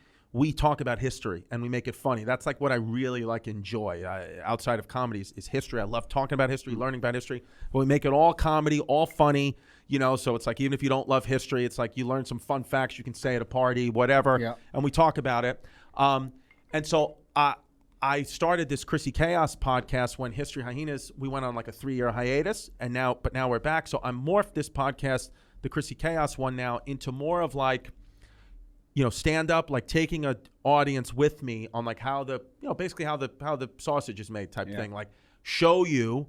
talk about history and we make it funny. That's like what I really enjoy outside of comedies is history. I love talking about history, learning about history. But we make it all comedy, all funny, so it's like even if you don't love history, it's like you learn some fun facts you can say at a party, whatever, and we talk about it. And so I started this Chrissy Chaos podcast when History Hyenas, we went on like a 3-year hiatus, but now we're back. So I morphed this podcast, the Chrissy Chaos one now, into more of like, stand up, like taking an audience with me on like how the, basically how the sausage is made type thing. Like show you,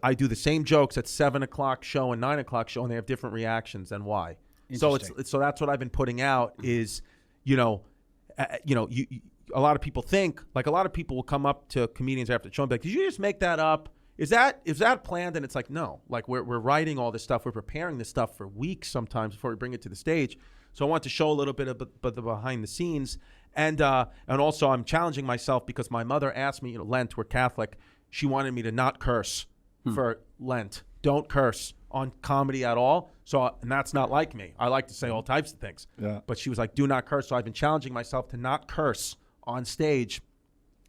I do the same jokes at 7 o'clock show and 9 o'clock show, and they have different reactions and why. So so that's what I've been putting out is, a lot of people think, like a lot of people will come up to comedians after the show and be like, did you just make that up? Is that planned? And it's like, no, like we're writing all this stuff. We're preparing this stuff for weeks sometimes before we bring it to the stage. So I want to show a little bit of the behind the scenes. And also I'm challenging myself because my mother asked me, Lent, we're Catholic. She wanted me to not curse for Lent. Don't curse on comedy at all. So, and that's not like me. I like to say all types of things. Yeah. But she was like, do not curse. So I've been challenging myself to not curse on stage.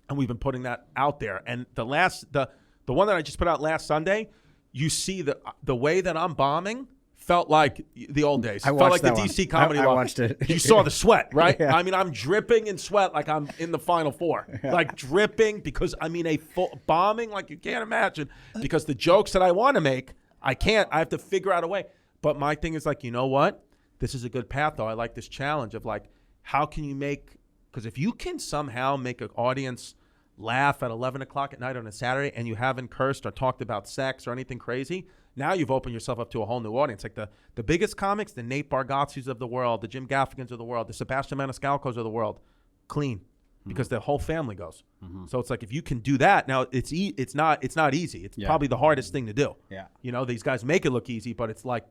And we've been putting that out there. And the one that I just put out last Sunday, you see the way that I'm bombing felt like the old days. Felt like the DC Comedy Law. I watched it. You saw the sweat, right? Yeah. I mean, I'm dripping in sweat like I'm in the Final Four. Yeah. Like dripping because I mean bombing like you can't imagine. Because the jokes that I want to make, I can't. I have to figure out a way. But my thing is like, you know what? This is a good path though. I like this challenge of like, how can you make, because if you can somehow make an audience laugh at 11 o'clock at night on a Saturday and you haven't cursed or talked about sex or anything crazy, now you've opened yourself up to a whole new audience. Like the biggest comics, the Nate Bargatze's of the world, the Jim Gaffigans of the world, the Sebastian Maniscalco's of the world, clean because the whole family goes. Mm-hmm. So it's like if you can do that, now it's not easy. It's probably the hardest thing to do. Yeah. These guys make it look easy, but it's like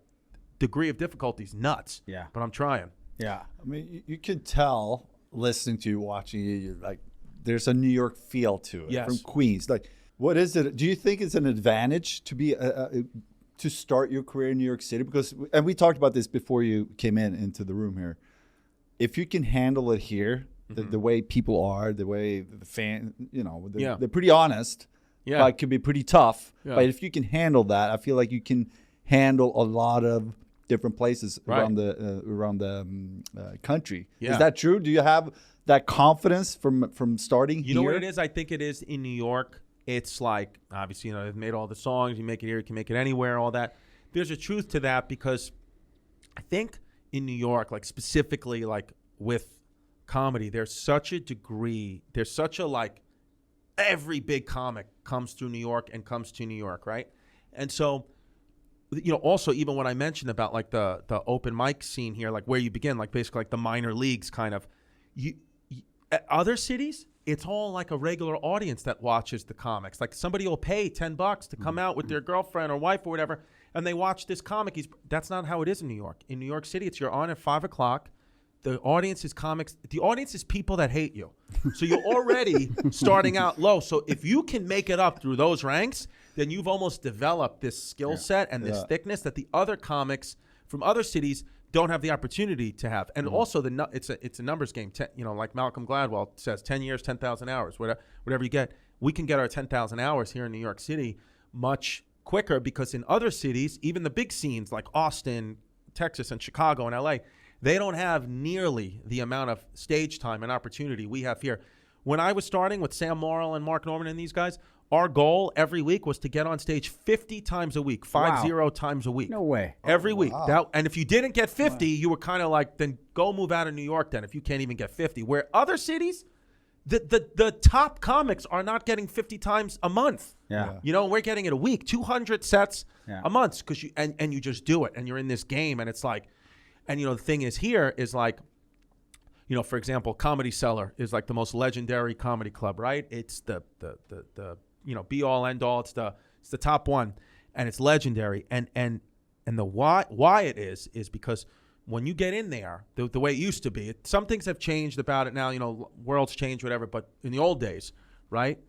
degree of difficulty is nuts. Yeah. But I'm trying. Yeah. I mean, you can tell listening to you, watching you, you're like, there's a New York feel to it. Yes. From Queens. Like, what is it? Do you think it's an advantage to be to start your career in New York City? Because, and we talked about this before you came into the room here. If you can handle it here, the way people are, the way the fan, they're pretty honest. Yeah. But it can be pretty tough. Yeah. But if you can handle that, I feel like you can handle a lot of different places around the country. Yeah. Is that true? Do you have that confidence from starting here? You know what it is? I think it is in New York. It's like, obviously, they've made all the songs. You make it here, you can make it anywhere, all that. There's a truth to that because I think in New York, like specifically like with comedy, there's such a every big comic comes through New York and comes to New York, right? And so, also even when I mentioned about like the open mic scene here, like where you begin, like basically like the minor leagues kind of, other cities, it's all like a regular audience that watches the comics. Like somebody will pay $10 to come out with their girlfriend or wife or whatever, and they watch this comic. That's not how it is in New York. In New York City, you're on at 5 o'clock. The audience is comics. The audience is people that hate you. So you're already starting out low. So if you can make it up through those ranks, then you've almost developed this skill set and this thickness that the other comics from other cities don't have the opportunity to have. And also it's a numbers game. Like Malcolm Gladwell says, 10 years, 10,000 hours, whatever you get. We can get our 10,000 hours here in New York City much quicker because in other cities, even the big scenes like Austin, Texas, and Chicago and LA, they don't have nearly the amount of stage time and opportunity we have here. When I was starting with Sam Morrill and Mark Norman and these guys, our goal every week was to get on stage 50 times a week, 50 times a week. No way. Every week. Wow. And if you didn't get 50, you were kind of like, then go move out of New York then if you can't even get 50. Where other cities, the top comics are not getting 50 times a month. Yeah. You know, we're getting it a week, 200 sets Yeah. a month because you just do it and you're in this game and it's like, and you know, the thing is here is like, you know, for example, Comedy Cellar is like the most legendary comedy club, right? It's the you know, be all end all. It's the top one, and it's legendary. And the why it is because when you get in there, the way it used to be, some things have changed about it now. You know, world's changed, whatever. But in the old days, right,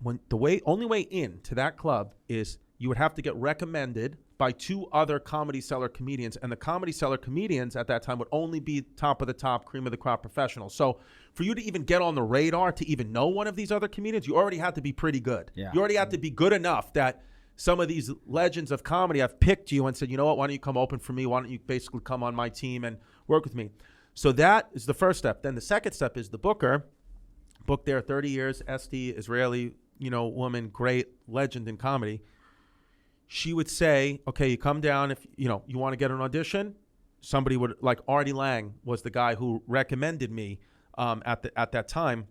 when only way in to that club is you would have to get recommended by 2 other Comedy Cellar comedians, and the Comedy Cellar comedians at that time would only be top of the top, cream of the crop professionals. So for you to even get on the radar to even know one of these other comedians, you already had to be pretty good. Yeah. You already had to be good enough that some of these legends of comedy have picked you and said, you know what, why don't you come open for me? Why don't you basically come on my team and work with me? So that is the first step. Then the second step is the booker. Booked there 30 years, Esti, Israeli, you know, woman, great legend in comedy. She would say, okay, you come down if, you know, you want to get an audition. Somebody would, like Artie Lang was the guy who recommended me at that time.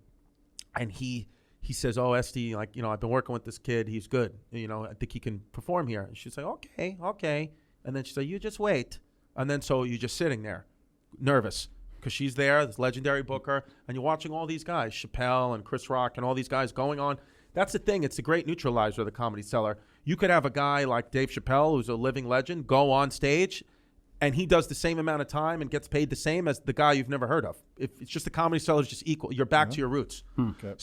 And he says, oh, Esti, like, you know, I've been working with this kid. He's good. You know, I think he can perform here. And she'd say, okay. And then she'd say, you just wait. And then so you're just sitting there nervous because she's there, this legendary booker, and you're watching all these guys, Chappelle and Chris Rock and all these guys going on. That's the thing. It's a great neutralizer of the Comedy Cellar. You could have a guy like Dave Chappelle, who's a living legend, go on stage, and he does the same amount of time and gets paid the same as the guy you've never heard of. If it's just the Comedy Cellar is just equal. You're back to your roots. Okay.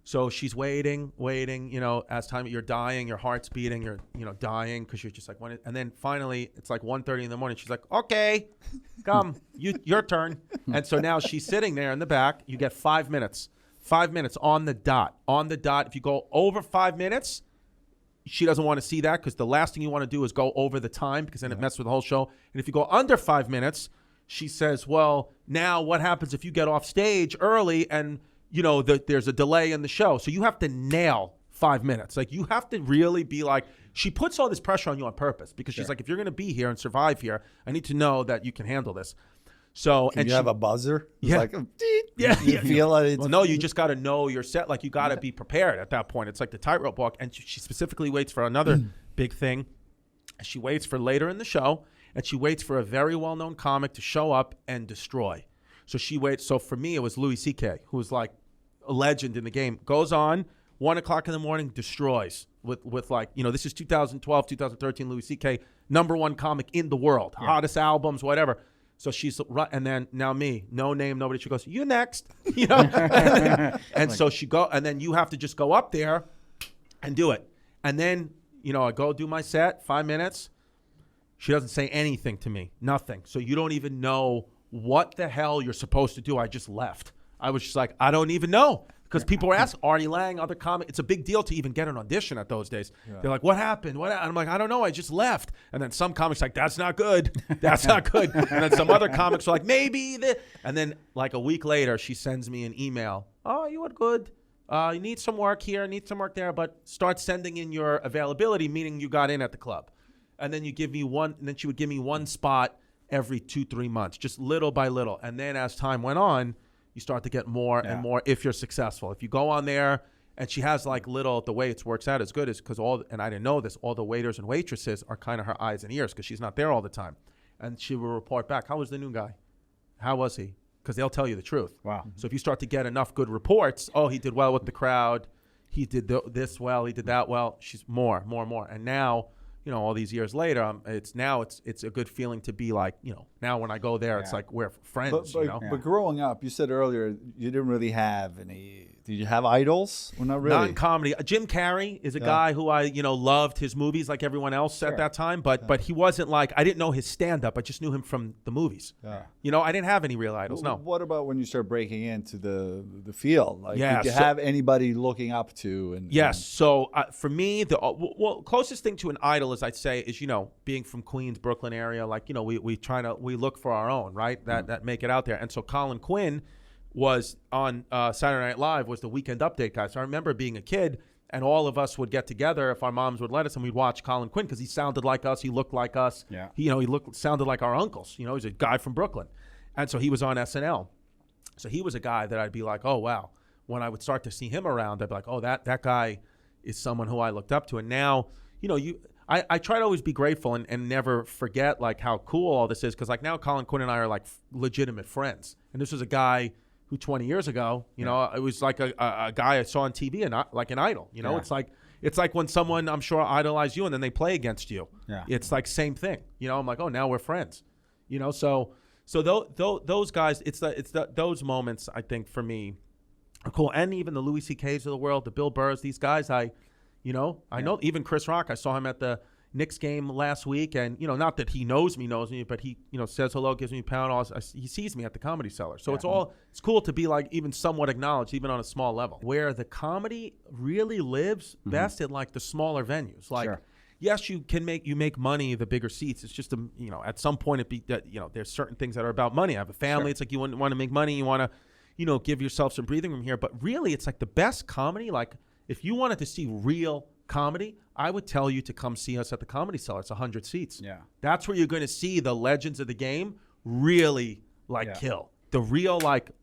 So she's waiting, you know, as time you're dying, your heart's beating, you're, you know, dying because you're just like, and then finally it's like 1:30 in the morning. She's like, okay, come, your turn. And so now she's sitting there in the back. You get 5 minutes. 5 minutes on the dot. If you go over 5 minutes, she doesn't want to see that because the last thing you want to do is go over the time because then it messes with the whole show. And if you go under 5 minutes, she says, well, now what happens if you get off stage early and, you know, there's a delay in the show? So you have to nail 5 minutes. Like, you have to really be like, she puts all this pressure on you on purpose because she's like, if you're going to be here and survive here, I need to know that you can handle this. So, Can you have a buzzer? It's Yeah. like, you feel it. Well, no, you just got to know your set. Like, you got to be prepared at that point. It's like the tightrope walk. And she specifically waits for another big thing. She waits for later in the show, and she waits for a very well-known comic to show up and destroy. So she waits. So for me, it was Louis C.K., who was like a legend in the game. Goes on, 1 o'clock in the morning, destroys with like, you know, this is 2012, 2013, Louis C.K., #1 comic in the world. Hottest albums, whatever. So she's and then now me, no name, nobody. She goes, you next, you know, and so she go, and then you have to just go up there and do it. And then, you know, I go do my set, 5 minutes. She doesn't say anything to me, nothing. So you don't even know what the hell you're supposed to do. I just left. I was just like, I don't even know. Because people were asking, Artie Lang, other comics. It's a big deal to even get an audition at those days. Yeah. They're like, what happened? And I'm like, I don't know. I just left. And then some comics are like, that's not good. That's not good. And then some other comics are like, maybe. And then like a week later, she sends me an email. Oh, you were good. You need some work here, need some work there, but start sending in your availability, meaning you got in at the club. And then you give me one, and then she would give me one spot every 2-3 months, just little by little. And then as time went on, you start to get more and more if you're successful. If you go on there, and she has like little, the way it works out is good is because and I didn't know this, all the waiters and waitresses are kind of her eyes and ears because she's not there all the time. And she will report back, how was the new guy? How was he? Because they'll tell you the truth. Wow. So if you start to get enough good reports, oh, he did well with the crowd. He did this well. He did that well. She's more. And now, you know, all these years later, it's a good feeling to be like, you know, now when I go there, it's like we're friends, you know. But growing up, you said earlier you didn't really have any. Did you have idols? Well, not really. Non-comedy. Jim Carrey is a guy who I, you know, loved his movies like everyone else at that time. But he wasn't like, I didn't know his stand-up. I just knew him from the movies. Yeah. You know, I didn't have any real idols. No. What about when you start breaking into the field? Like, did you so, have anybody looking up to? Yes. So for me, the closest thing to an idol, as I'd say, is, you know, being from Queens, Brooklyn area. Like, you know, we look for our own, right? That make it out there. And so Colin Quinn was on Saturday Night Live was the Weekend Update guy. So I remember being a kid, and all of us would get together if our moms would let us, and we'd watch Colin Quinn because he sounded like us, he looked like us. Yeah. He sounded like our uncles. He's a guy from Brooklyn, and so he was on SNL. So he was a guy that I'd be like, oh wow. When I would start to see him around, I'd be like, oh, that guy is someone who I looked up to. And now, I try to always be grateful and never forget like how cool all this is, because like now Colin Quinn and I are like legitimate friends. And this was a guy who 20 years ago, it was like a guy I saw on TV and like an idol. It's like when someone I'm sure idolized you and then they play against you. Yeah. It's like same thing. I'm like, oh, now we're friends. So those guys, it's those moments I think for me are cool. And even the Louis C.K.'s of the world, the Bill Burrs, these guys, I know even Chris Rock. I saw him at the Knicks game last week, and not that he knows me, but he says hello, gives me a pound. He sees me at the Comedy Cellar, so it's cool to be like even somewhat acknowledged, even on a small level. Where the comedy really lives best at like the smaller venues, like. Sure. Yes, you make money the bigger seats. It's just at some point there's certain things that are about money. I have a family. Sure. It's like you want to make money. You want to give yourself some breathing room here. But really, it's like the best comedy. Like if you wanted to see real comedy, I would tell you to come see us at the Comedy Cellar. It's 100 seats. Yeah, that's where you're going to see the legends of the game really kill. The real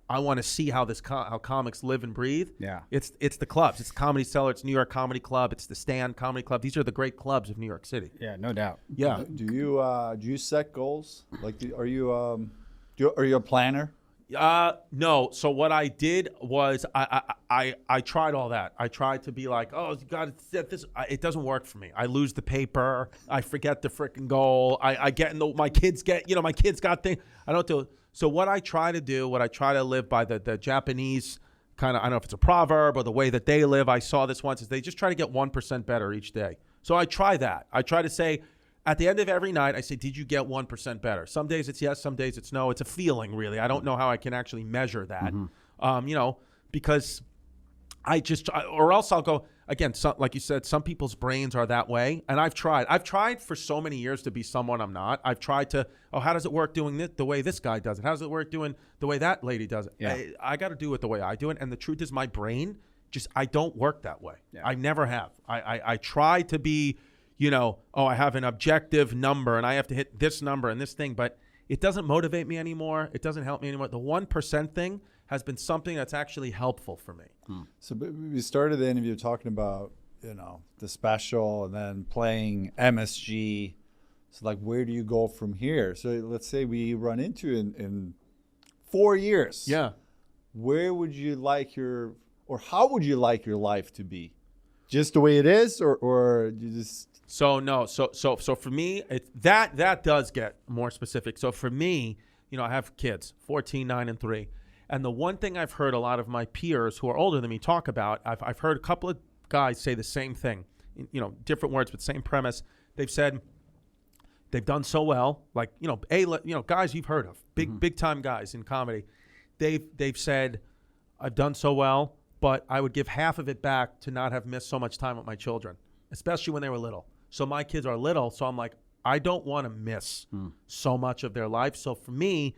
I want to see how how comics live and breathe. Yeah, it's the clubs. It's the Comedy Cellar. It's New York Comedy Club. It's the Stand Comedy Club. These are the great clubs of New York City. Yeah, no doubt. Yeah. Do you set goals? Like, are you a planner? No. So what I did was I tried all that. I tried to be like, oh, you got to set this. It doesn't work for me. I lose the paper. I forget the freaking goal. I get in my kids got things. I don't do it. So what I try to live by the Japanese kind of, I don't know if it's a proverb or the way that they live. I saw this once, is they just try to get 1% better each day. So I try that. I try to say at the end of every night, I say, did you get 1% better? Some days it's yes, some days it's no. It's a feeling, really. I don't know how I can actually measure that, because or else I'll go, again, like you said, some people's brains are that way. And I've tried for so many years to be someone I'm not. I've tried to, how does it work doing it the way this guy does it? How does it work doing the way that lady does it? Yeah. I got to do it the way I do it. And the truth is my brain, I don't work that way. Yeah. I never have. I try to be, I have an objective number and I have to hit this number and this thing, but it doesn't motivate me anymore. It doesn't help me anymore. The 1% thing has been something that's actually helpful for me. So we started the interview talking about, the special and then playing MSG. So like, where do you go from here? So let's say we run into in 4 years. Yeah. Where would you like how would you like your life to be? Just the way it is, or you just... So no, so for me, that does get more specific. So for me, I have kids, 14, 9, and 3. And the one thing I've heard a lot of my peers who are older than me talk about, I've heard a couple of guys say the same thing, different words, but same premise. They've said they've done so well, like, guys you've heard of, big time guys in comedy. They've said, I've done so well, but I would give half of it back to not have missed so much time with my children, especially when they were little. So my kids are little, so I'm like, I don't want to miss so much of their life. So for me,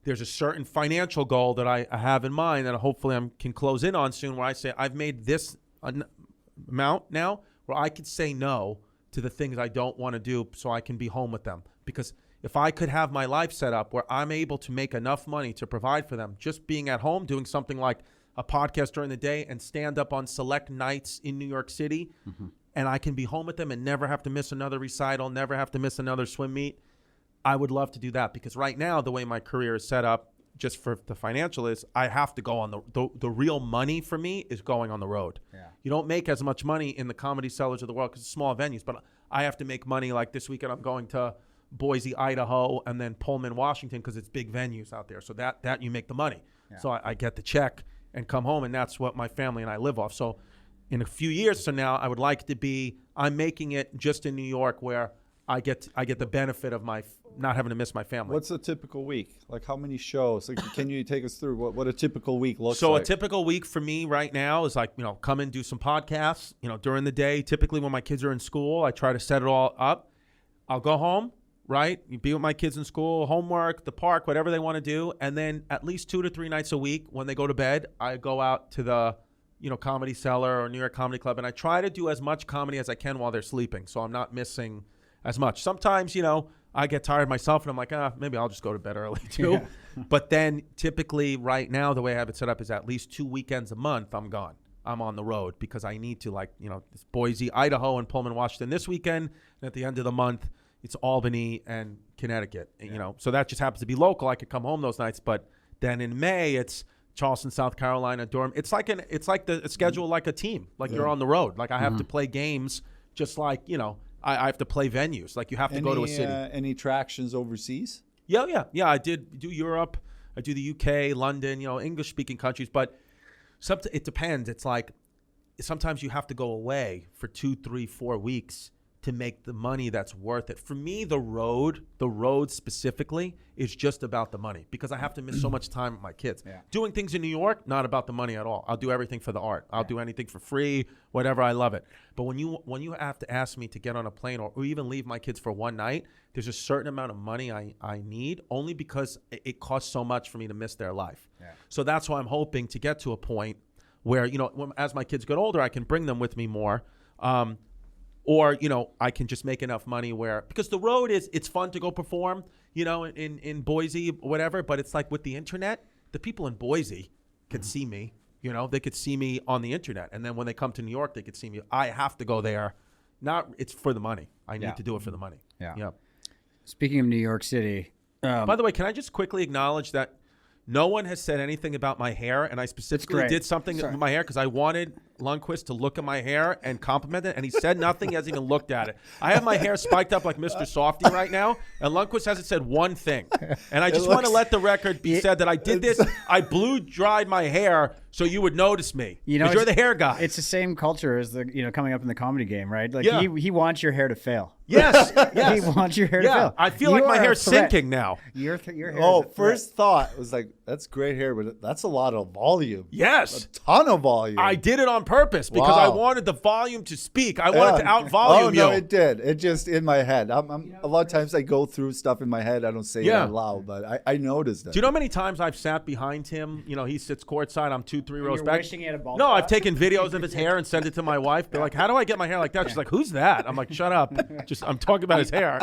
there's a certain financial goal that I have in mind that hopefully I can close in on soon, where I say I've made this amount now where I could say no to the things I don't want to do so I can be home with them. Because if I could have my life set up where I'm able to make enough money to provide for them, just being at home, doing something like a podcast during the day and stand up on select nights in New York City, and I can be home with them and never have to miss another recital, never have to miss another swim meet, I would love to do that. Because right now, the way my career is set up, just for the financial, is I have to go on the real money for me is going on the road. Yeah. You don't make as much money in the Comedy Cellars of the world because it's small venues, but I have to make money. Like this weekend, I'm going to Boise, Idaho, and then Pullman, Washington, because it's big venues out there. So that you make the money. Yeah. So I get the check and come home, and that's what my family and I live off. So in a few years from now, I would like to be, I'm making it just in New York where I get the benefit of my not having to miss my family. What's a typical week? Like how many shows? Like, can you take us through what a typical week looks like? So a typical week for me right now is like, come and do some podcasts, during the day. Typically when my kids are in school, I try to set it all up. I'll go home. right? You be with my kids in school, homework, the park, whatever they want to do. And then at least 2 to 3 nights a week when they go to bed, I go out to the, Comedy Cellar or New York Comedy Club. And I try to do as much comedy as I can while they're sleeping. So I'm not missing as much. Sometimes, I get tired myself and I'm like, maybe I'll just go to bed early too. Yeah. But then typically right now, the way I have it set up is at least 2 weekends a month, I'm gone. I'm on the road because I need to, it's Boise, Idaho, and Pullman, Washington this weekend. And at the end of the month, it's Albany and Connecticut. Yeah. So that just happens to be local. I could come home those nights. But then in May, it's Charleston, South Carolina, Durham. It's like the schedule like a team. Like you're on the road. Like I have to play games just like, I have to play venues. Like you have to go to a city. Any attractions overseas? Yeah. I do Europe. I do the UK, London, English-speaking countries. But it depends. It's like sometimes you have to go away for 2, 3, 4 weeks to make the money that's worth it. For me, the road specifically is just about the money because I have to miss so much time with my kids. Yeah. Doing things in New York, not about the money at all. I'll do everything for the art. I'll do anything for free, whatever. I love it. But when you have to ask me to get on a plane or even leave my kids for one night, there's a certain amount of money I need only because it costs so much for me to miss their life. Yeah. So that's why I'm hoping to get to a point where, as my kids get older, I can bring them with me more. Or, I can just make enough money because the road it's fun to go perform, in Boise, whatever. But it's like with the internet, the people in Boise could see me, they could see me on the internet. And then when they come to New York, they could see me. I have to go there. It's for the money. I need to do it for the money. Yeah. Speaking of New York City. By the way, can I just quickly acknowledge that no one has said anything about my hair, and I specifically did something with my hair because I wanted Lundqvist to look at my hair and compliment it, and he said nothing. He hasn't even looked at it. I have my hair spiked up like Mr. Softy right now, and Lundqvist hasn't said one thing. And I just want to let the record be said that I did this. I blow-dried my hair so you would notice me because you're the hair guy. It's the same culture as coming up in the comedy game, right? Like he wants your hair to fail. Yes. He wants your hair to fail. I feel like my hair's sinking now. Your hair. First thought was like, that's great hair, but that's a lot of volume. Yes. A ton of volume. I did it on purpose because I wanted the volume to speak. I wanted to out-volume you. Oh, no, it did. It just in my head. A lot of times I go through stuff in my head. I don't say it out loud, but I noticed that. Do you know how many times I've sat behind him? He sits courtside. I'm 2, 3 rows back. Wishing he had a bald No, spot? I've taken videos of his hair and sent it to my wife. They're like, how do I get my hair like that? She's like, who's that? I'm like, shut up. I'm talking about his hair.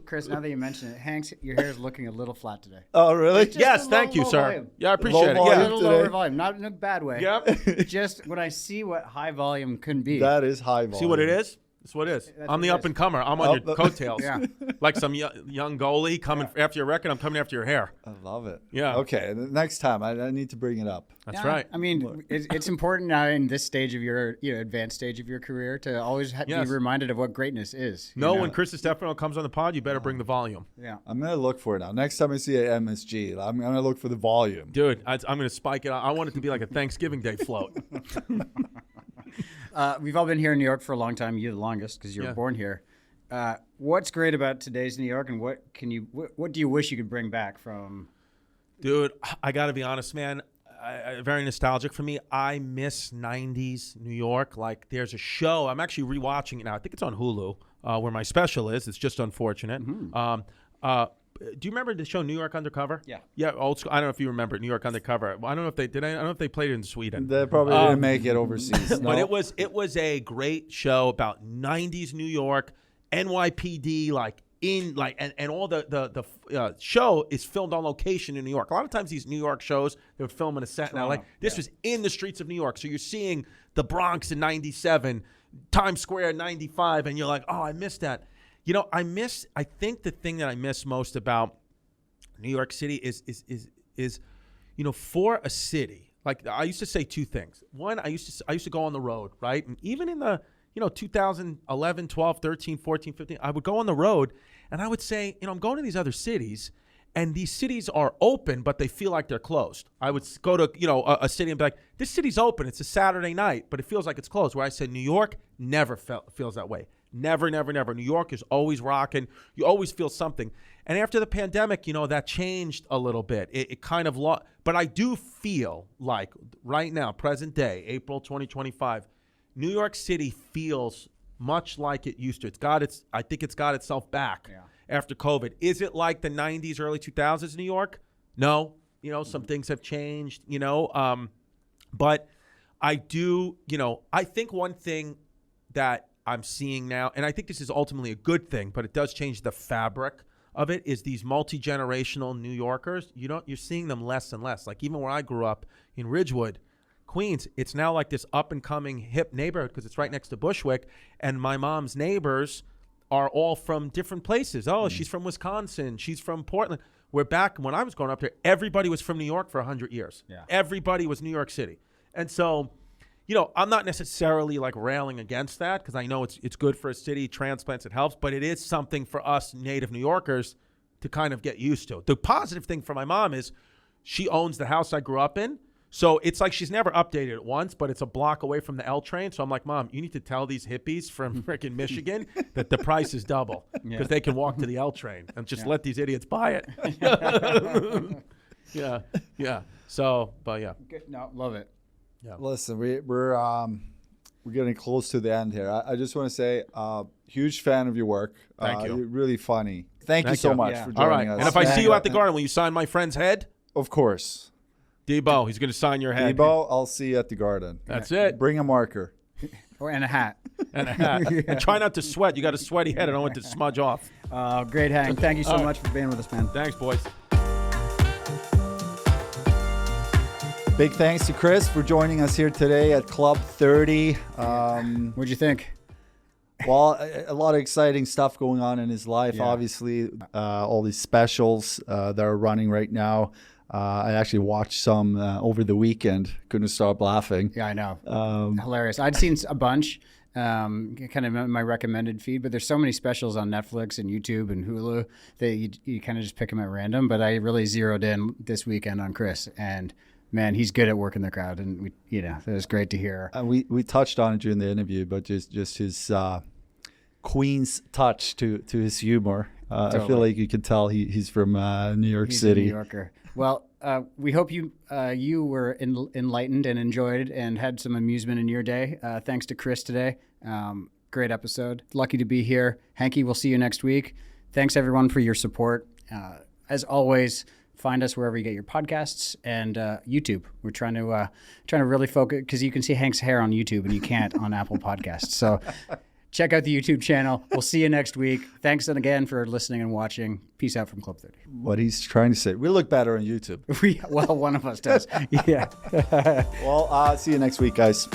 Chris, now that you mention it, Hanks, your hair is looking a little flat today. Oh, really? Yes, thank you, sir. Volume. Yeah, I appreciate it. A Yeah. little lower volume, not in a bad way. Yep. Just when I see what high volume can be. That is high volume. See what it is? That's what it is. I'm the up and comer. I'm on your coattails. Yeah. Like some young goalie coming after your record. I'm coming after your hair. I love it. Yeah. Okay. The next time I need to bring it up. That's right. I mean, it's important now in this stage of your, advanced stage of your career to always be reminded of what greatness is. When Chris Distefano comes on the pod, you better bring the volume. Yeah. I'm going to look for it now. Next time I see an MSG, I'm going to look for the volume. Dude, I'm going to spike it. I want it to be like a Thanksgiving Day float. We've all been here in New York for a long time. You're the longest because you were born here. What's great about today's New York, and what do you wish you could bring back from? Dude, I got to be honest, man. Very nostalgic for me. I miss 90s New York. Like, there's a show. I'm actually rewatching it now. I think it's on Hulu, where my special is. It's just unfortunate. Mm-hmm. Do you remember the show New York Undercover? Yeah. Yeah, old school. I don't know if you remember New York Undercover. I don't know if they did. I don't know if they played it in Sweden. They probably didn't make it overseas. No. But it was a great show about 90s New York, NYPD, and all the show is filmed on location in New York. A lot of times these New York shows, they would film in a set in LA. This was in the streets of New York. So you're seeing the Bronx in 97, Times Square in 95, and you're like, oh, I missed that. I think the thing that I miss most about New York City is for a city, like I used to say two things. One, I used to go on the road, right? And even in the 2011, 12, 13, 14, 15, I would go on the road and I would say, I'm going to these other cities and these cities are open, but they feel like they're closed. I would go to, a city and be like, this city's open. It's a Saturday night, but it feels like it's closed. Where I said New York never feels that way. Never, never, never. New York is always rocking. You always feel something. And after the pandemic, that changed a little bit. It kind of lost. But I do feel like right now, present day, April 2025, New York City feels much like it used to. I think it's got itself back. Yeah. after COVID. Is it like the 90s, early 2000s New York? No. Some things have changed, but I do, I think one thing that I'm seeing now, and I think this is ultimately a good thing, but it does change the fabric of it, is these multi-generational New Yorkers. You're seeing them less and less. Like even where I grew up in Ridgewood, Queens, it's now like this up and coming hip neighborhood because it's right next to Bushwick, and my mom's neighbors are all from different places. Oh, she's from Wisconsin. She's from Portland. Where back when I was growing up there, everybody was from New York for 100 years. Yeah. Everybody was New York City. And so, I'm not necessarily like railing against that because I know it's good for a city, transplants, it helps, but it is something for us native New Yorkers to kind of get used to. The positive thing for my mom is she owns the house I grew up in. So it's like she's never updated it once, but it's a block away from the L train. So I'm like, Mom, you need to tell these hippies from freaking Michigan that the price is double because they can walk to the L train and just let these idiots buy it. Yeah. So, but yeah. Good. No, love it. Yeah. Listen, we're getting close to the end here. I just want to say, huge fan of your work. Thank you. You're really funny. Thank you so much for joining us. And if I see you at the Garden, will you sign my friend's head? Of course. Debo, he's going to sign your head. Debo, I'll see you at the Garden. That's it. Bring a marker. And a hat. And try not to sweat. You got a sweaty head. I don't want it to smudge off. Great, Hank. Thank you so much for being with us, man. Thanks, boys. Big thanks to Chris for joining us here today at Club 30. What'd you think? Well, a lot of exciting stuff going on in his life, obviously. All these specials that are running right now. I actually watched some over the weekend. Couldn't stop laughing. Yeah, I know. Hilarious. I'd seen a bunch, kind of in my recommended feed, but there's so many specials on Netflix and YouTube and Hulu that you kind of just pick them at random. But I really zeroed in this weekend on Chris, and man, he's good at working the crowd, and it was great to hear. We touched on it during the interview, but just his Queen's touch to his humor. Totally. I feel like you could tell he's from New York City. A New Yorker. Well, we hope you were enlightened and enjoyed and had some amusement in your day. Thanks to Chris today. Great episode. Lucky to be here. Hanky, we'll see you next week. Thanks, everyone, for your support. As always, find us wherever you get your podcasts and YouTube. We're trying to really focus because you can see Hank's hair on YouTube and you can't on Apple Podcasts. So check out the YouTube channel. We'll see you next week. Thanks again for listening and watching. Peace out from Club 30. What he's trying to say, we look better on YouTube. Well, one of us does. Yeah. Well, see you next week, guys.